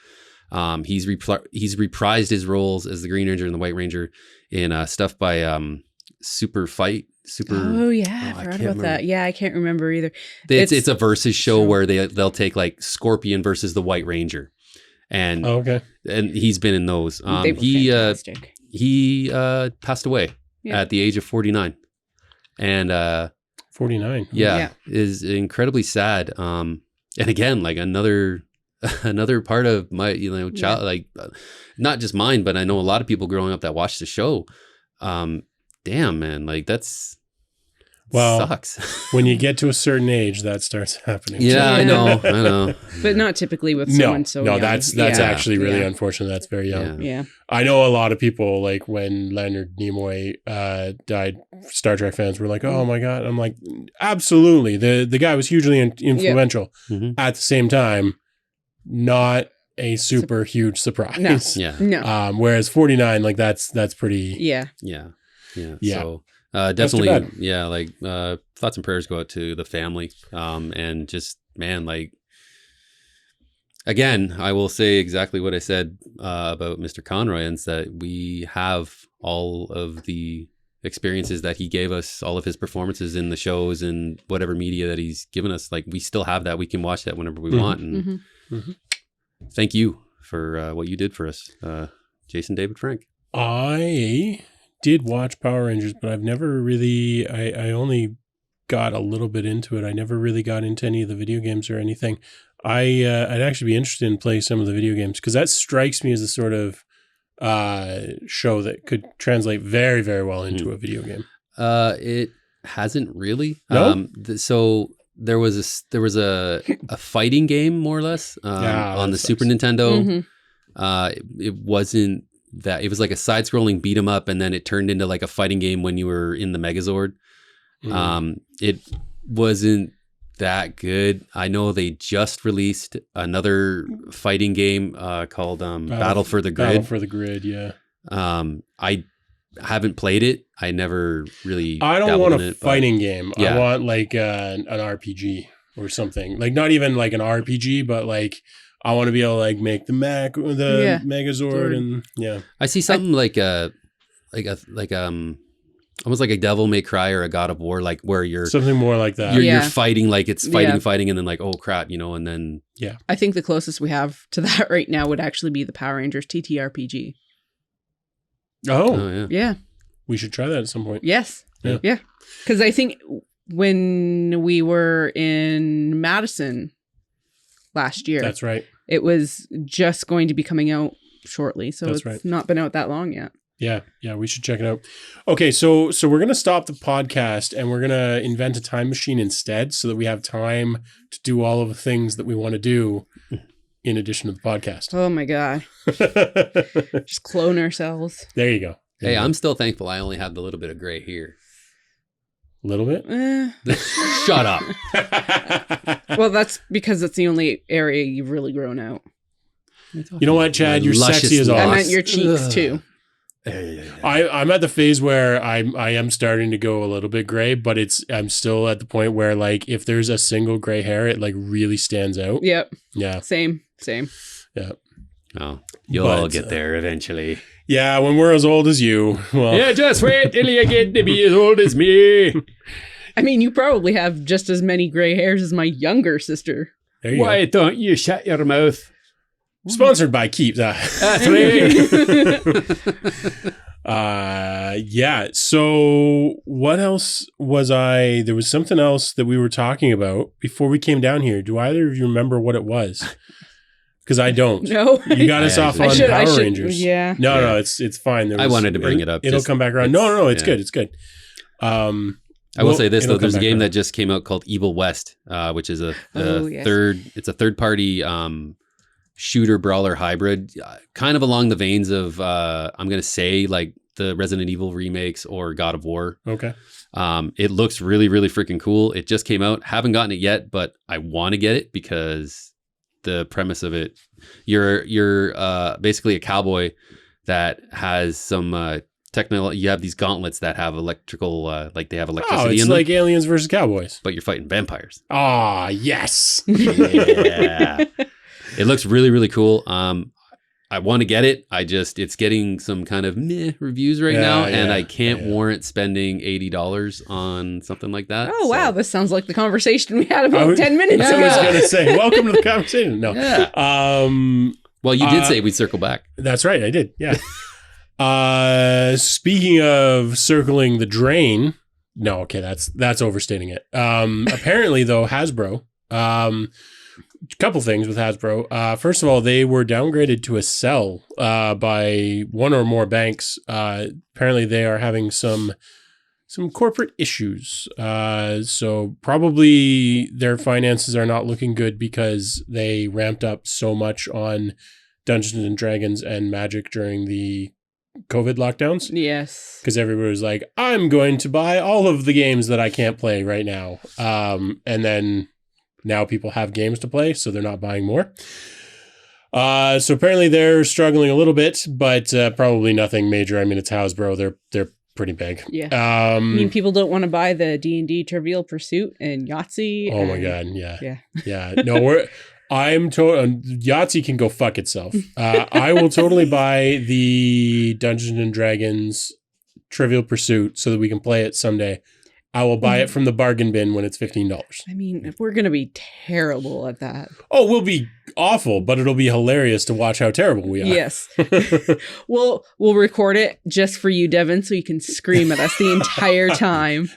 He's reprised his roles as the Green Ranger and the White Ranger in stuff by Super Fight.
I forgot about that. Yeah, I can't remember either.
It's a versus show where they'll take like Scorpion versus the White Ranger, and and he's been in those.
They were fantastic.
He passed away at the age of 49, and
49
is incredibly sad. And again, like another part of my child, like not just mine, but I know a lot of people growing up that watched the show. Damn, man, like that's sucks.
When you get to a certain age, that starts happening.
Yeah, I know.
But not typically with someone so young.
That's actually really unfortunate. That's very young.
Yeah.
I know a lot of people, like when Leonard Nimoy died, Star Trek fans were like, "Oh my God." I'm like, absolutely. The guy was hugely influential. At the same time, not a super huge surprise.
No.
Whereas 49, like that's pretty.
Yeah.
So definitely, thoughts and prayers go out to the family. And just, man, like, again, I will say exactly what I said about Mr. Conroy, and that we have all of the experiences that he gave us, all of his performances in the shows and whatever media that he's given us. Like, we still have that. We can watch that whenever we want. And thank you for what you did for us, Jason David Frank.
I did watch Power Rangers, but I've never really, I only got a little bit into it. I never really got into any of the video games or anything. I'd actually be interested in playing some of the video games, because that strikes me as a sort of show that could translate very, very well into a video game.
It hasn't really.
No?
So there was a fighting game, more or less, on the Super Nintendo. It wasn't that. It was like a side-scrolling beat 'em up, and then it turned into like a fighting game when you were in the Megazord. It wasn't that good. I know they just released another fighting game called Battle for the Grid.
Battle for the Grid, yeah.
I haven't played it. I never really.
I don't want a fighting game. I want like an RPG or something. Like not even like an RPG, but like I want to be able to like make the Megazord and
I see something like Almost like a Devil May Cry or a God of War, like where you're
Something more like that.
you're fighting, like it's
Yeah.
fighting, and then like, oh crap, you know, and then
I think the closest we have to that right now would actually be the Power Rangers TTRPG.
Oh,
yeah.
Yeah.
we should try that at some point.
Yes.
Yeah.
Yeah. Because I think when we were in Madison last year,
That's right.
it was just going to be coming out shortly. So
That's
it's
right.
not been out that long yet.
Yeah, we should check it out. Okay, so we're gonna stop the podcast and we're gonna invent a time machine instead, so that we have time to do all of the things that we want to do in addition to the podcast.
Oh my God. Just clone ourselves.
There you go. There
Hey,
you go.
I'm still thankful I only have the little bit of gray here.
A little bit.
Shut up.
Well, that's because it's the only area you've really grown out.
You know what, Chad?
My
You're sexy as
luscious
all.
I
loss.
meant your cheeks too.
I'm at the phase where I am starting to go a little bit gray, but I'm still at the point where, like, if there's a single gray hair, it like really stands out.
Yep.
Yeah.
Same.
Yeah.
Oh, you'll
But,
all get there eventually.
Yeah, when we're as old as you. Well,
just wait till you get to be as old as me.
I mean, you probably have just as many gray hairs as my younger sister.
there you go.
don't you shut your mouth?
Sponsored by Keep.
That's right.
Yeah. So what else was there was something else that we were talking about before we came down here. Do either of you remember what it was? Because I don't.
No.
You got us off on Power Rangers.
Yeah.
No, it's fine.
I wanted to bring it up.
It'll
Just-
come back around. No, it's good. It's good.
I will say this though: there's a game that just came out called Evil West, which is a
yes.
third party shooter brawler hybrid, kind of along the veins of I'm gonna say like the Resident Evil remakes or God of War.
Okay.
It looks really, really freaking cool. It just came out. Haven't gotten it yet, but I want to get it because the premise of it, you're basically a cowboy that has some technology. You have these gauntlets that have electrical, like they have electricity
it's
in them,
like Aliens versus Cowboys.
but you're fighting vampires.
Ah, yes.
Yeah. It looks really, really cool. I want to get it. It's getting some kind of meh reviews right now, and I can't warrant spending $80 on something like that.
Oh, wow. This sounds like the conversation we had
I
about
was-
10 minutes
I was
ago.
going to say, welcome to the conversation. No.
Yeah. Well, you did say we'd circle back.
That's right. I did. Yeah. Speaking of circling the drain. No, okay. That's overstating it. Apparently though, Hasbro, couple things with Hasbro. First of all, they were downgraded to a sell, by one or more banks. Apparently they are having some corporate issues. So probably their finances are not looking good because they ramped up so much on Dungeons and Dragons and Magic during the COVID lockdowns.
Yes.
Because everybody was like, I'm going to buy all of the games that I can't play right now. And then now people have games to play, so they're not buying more. So apparently they're struggling a little bit, but probably nothing major. I mean, it's Hasbro. They're pretty big.
Yeah. I mean, people don't want to buy the D&D Trivial Pursuit and Yahtzee.
Oh my
and-
God. Yeah.
Yeah.
Yeah. No, Yahtzee can go fuck itself. I will totally buy the Dungeons and Dragons Trivial Pursuit so that we can play it someday. I will buy it from the bargain bin when it's $15.
I mean, if we're going to be terrible at that.
Oh, we'll be awful, but it'll be hilarious to watch how terrible we are.
Yes. We'll record it just for you, Devin, so you can scream at us the entire time.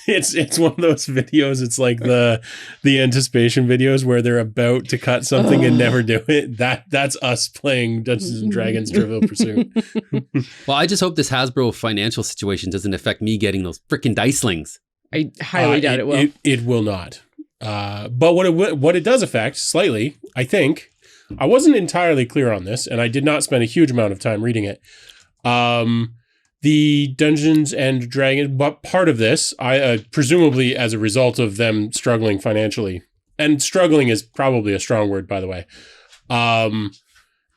It's one of those videos. It's like the anticipation videos where they're about to cut something and never do it. That's us playing Dungeons and Dragons Trivial Pursuit.
Well, I just hope this Hasbro financial situation doesn't affect me getting those freaking dicelings.
I highly doubt it will.
It will not. But what it does affect slightly, I think. I wasn't entirely clear on this, and I did not spend a huge amount of time reading it. The Dungeons and Dragons, but part of this, I presumably as a result of them struggling financially, and struggling is probably a strong word, by the way.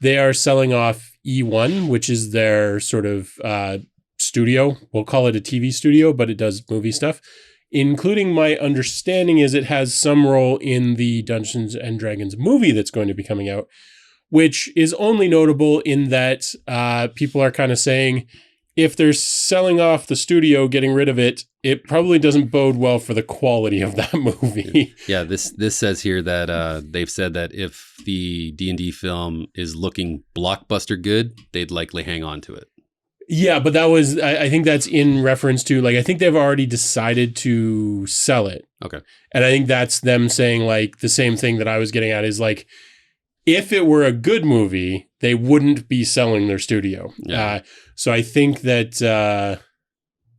They are selling off E1, which is their sort of studio. We'll call it a TV studio, but it does movie stuff. Including, my understanding is it has some role in the Dungeons and Dragons movie that's going to be coming out, which is only notable in that people are kind of saying if they're selling off the studio, getting rid of it, it probably doesn't bode well for the quality of that movie.
Yeah, this says here that they've said that if the D&D film is looking blockbuster good, they'd likely hang on to it.
Yeah, but that was, I think that's in reference to, like, I think they've already decided to sell it.
Okay.
And I think that's them saying, like, the same thing that I was getting at is, like, if it were a good movie, they wouldn't be selling their studio.
Yeah.
So I think that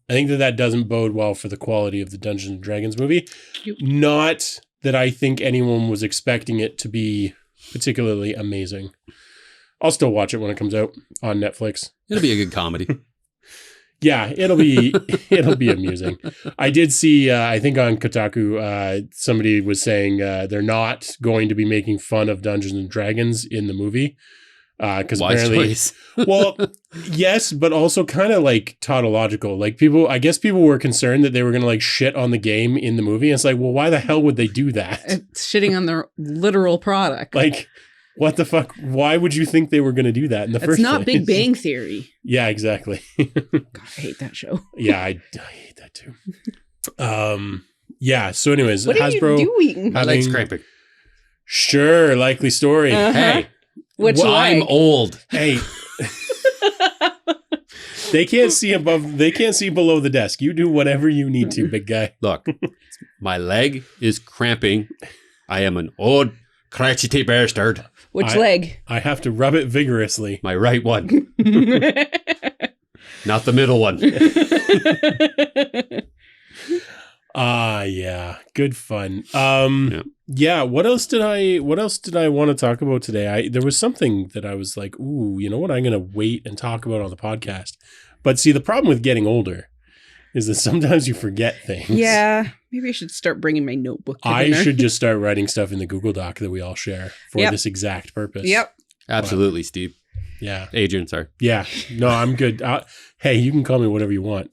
that doesn't bode well for the quality of the Dungeons and Dragons movie. Not that I think anyone was expecting it to be particularly amazing. I'll still watch it when it comes out on Netflix.
It'll be a good comedy.
Yeah, it'll be amusing. I did see, I think on Kotaku, somebody was saying they're not going to be making fun of Dungeons and Dragons in the movie. Because apparently,
choice.
Well, yes, but also kind of like tautological. Like I guess people were concerned that they were going to like shit on the game in the movie. And it's like, well, why the hell would they do that?
It's shitting on their literal product.
Like, what the fuck? Why would you think they were going to do that in the first place?
It's not Big Bang Theory.
Yeah, exactly.
God, I hate that show.
Yeah, I hate that too. Yeah. So, anyways,
what
Hasbro
are you doing?
I like cramping.
Sure, likely story.
Hey,
Which
I'm old.
Hey. They can't see below the desk. You do whatever you need to, big guy.
Look, my leg is cramping. I am an old crotchety bastard.
Which leg?
I have to rub it vigorously.
My right one. Not the middle one.
Yeah. Good fun. Yeah, what else did I want to talk about today? There was something that I was like, ooh, you know what? I'm going to wait and talk about on the podcast. But see, the problem with getting older is that sometimes you forget things.
Yeah. Maybe I should start bringing my notebook.
I should just start writing stuff in the Google Doc that we all share for this exact purpose.
Yep.
Absolutely, Steve.
Yeah.
Adrian, sorry.
Yeah. No, I'm good. Hey, you can call me whatever you want.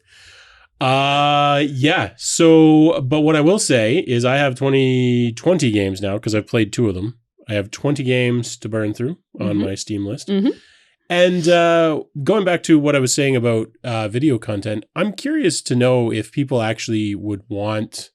Yeah. So, but what I will say is I have 20 games now because I've played 2 of them. I have 20 games to burn through on my Steam list. Mm-hmm. And going back to what I was saying about video content, I'm curious to know if people actually would want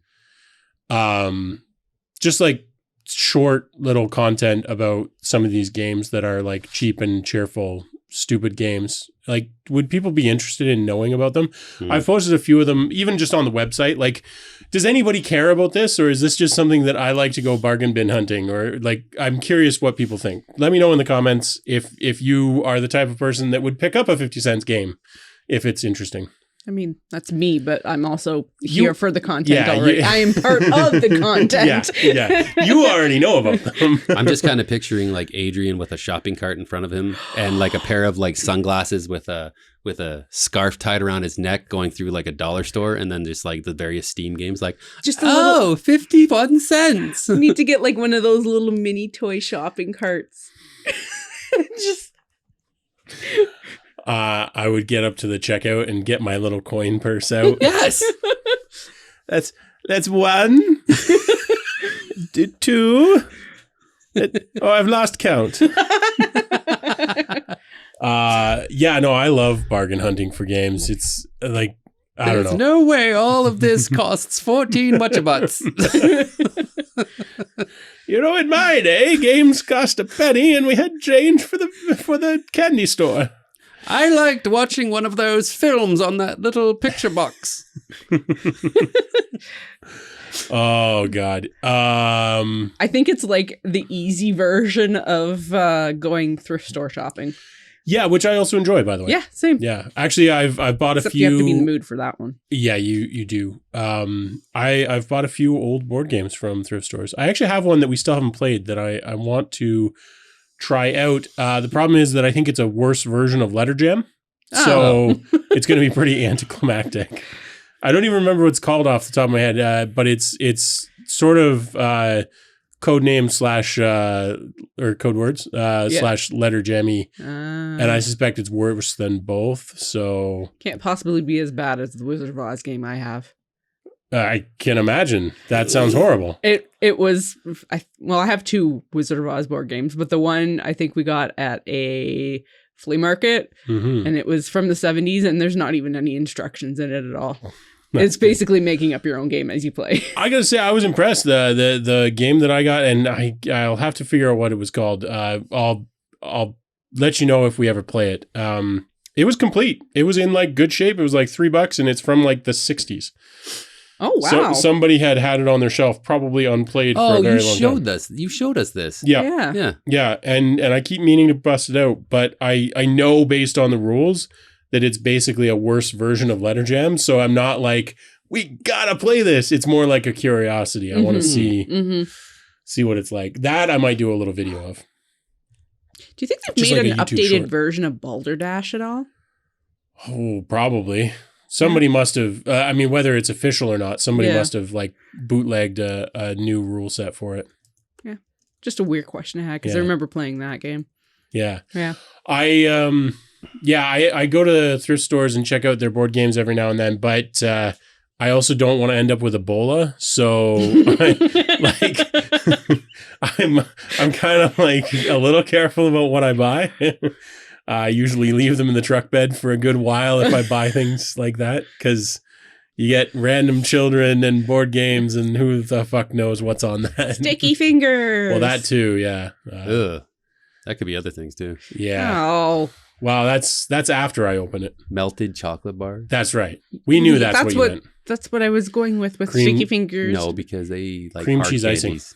just like short little content about some of these games that are like cheap and cheerful, stupid games. Like, would people be interested in knowing about them? I've posted a few of them, even just on the website. Like, does anybody care about this? Or is this just something that I like to go bargain bin hunting? Or like, I'm curious what people think. Let me know in the comments if you are the type of person that would pick up a 50 cents game if it's interesting.
I mean, that's me, but I'm also here for the content already.
Yeah.
I am part of the content.
Yeah. You already know about them.
I'm just kind of picturing like Adrian with a shopping cart in front of him and like a pair of like sunglasses with a scarf tied around his neck going through like a dollar store, and then just like the various Steam games like,
just
51 cents.
You need to get like one of those little mini toy shopping carts. Just...
I would get up to the checkout and get my little coin purse out.
Yes.
That's 1, 2. I've lost count. Yeah, no, I love bargain hunting for games. It's like, I don't know.
There's no way all of this costs 14 butts.
You know, in my day, games cost a penny and we had change for the candy store.
I liked watching one of those films on that little picture box.
Oh, God.
I think it's like the easy version of going thrift store shopping.
Yeah, which I also enjoy, by the way.
Yeah, same.
Yeah. Actually, I've bought
Except
a few.
You have to be in the mood for that one.
Yeah, you do. I've bought a few old board games from thrift stores. I actually have one that we still haven't played that I want to try out. The problem is that I think it's a worse version of Letter Jam. So it's going to be pretty anticlimactic. I don't even remember what it's called off the top of my head, but it's sort of codename / or code words / Letter Jammy. And I suspect it's worse than both. So
can't possibly be as bad as the Wizard of Oz game I have.
I can imagine. That sounds horrible.
It was, I have 2 Wizard of Oz board games, but the one I think we got at a flea market,
Mm-hmm.
and it was from the 70s, and there's not even any instructions in it at all. It's basically making up your own game as you play.
I gotta say, I was impressed. The game that I got, and I'll have to figure out what it was called. I'll let you know if we ever play it. It was complete. It was in like good shape. It was like $3, and it's from like the 60s.
Oh wow!
So somebody had it on their shelf, probably unplayed for a very long time.
You showed us this.
Yeah. And I keep meaning to bust it out, but I know based on the rules that it's basically a worse version of Letter Jam. So I'm not like, we gotta play this. It's more like a curiosity. I want to see what it's like. That I might do a little video of.
Do you think they've
Just
made
like
an
a YouTube
updated
short.
version of Balderdash at all?
Oh, probably. Somebody must have, whether it's official or not, somebody must have like bootlegged a new rule set for it.
Yeah. Just a weird question I had because I remember playing that game.
Yeah.
Yeah.
I go to thrift stores and check out their board games every now and then, but I also don't want to end up with Ebola. So I'm kind of like a little careful about what I buy. I usually leave them in the truck bed for a good while if I buy things like that, because you get random children and board games and who the fuck knows what's on that.
Sticky fingers.
Well, that too, yeah.
That could be other things too.
Yeah.
Oh.
Wow, that's after I open it.
Melted chocolate bars.
That's right. We knew that's what you meant.
That's what I was going with
Cream-
sticky fingers.
No, because they like
Cream
hard
cheese icing.
candies.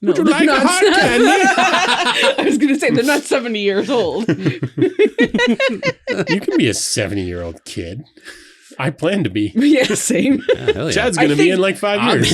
No,
Would you like a
they're not-
hard candy?
I was going to say they're not 70 years old.
You can be a 70-year-old kid. I plan to be.
Yeah, same.
Yeah, hell yeah.
Chad's going to be in like 5 years.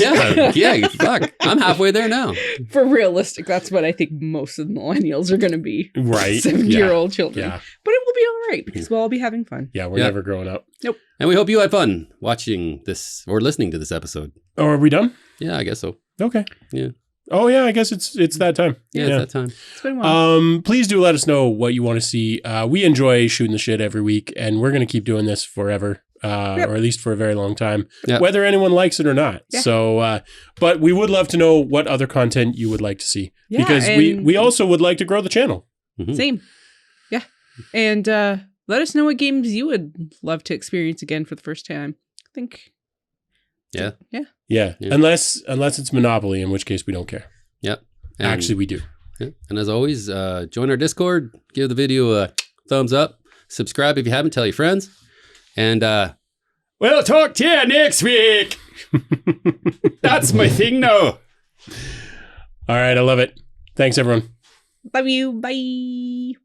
yeah, fuck. I'm halfway there now.
For realistic, that's what I think most of the millennials are going to be.
Right.
70-year-old children.
Yeah.
But it will be all right because we'll all be having fun.
Yeah, we're never growing up.
Nope.
And we hope you had fun watching this or listening to this episode.
Oh, are we done?
Yeah, I guess so.
Okay.
Yeah.
Oh, yeah, I guess it's that time.
Yeah, it's that time.
It's been a while.
Please do let us know what you want to see. We enjoy shooting the shit every week, and we're going to keep doing this forever. Or at least for a very long time, whether anyone likes it or not. Yeah. So, but we would love to know what other content you would like to see, because we also would like to grow the channel.
Mm-hmm.
Same. Yeah. And let us know what games you would love to experience again for the first time. I think.
Yeah. Unless it's Monopoly, in which case we don't care.
Yep.
And actually, we do.
Yeah. And as always, join our Discord, give the video a thumbs up, subscribe if you haven't, tell your friends. And we'll talk to you next week. That's my thing now.
All right, I love it. Thanks, everyone.
Love you. Bye.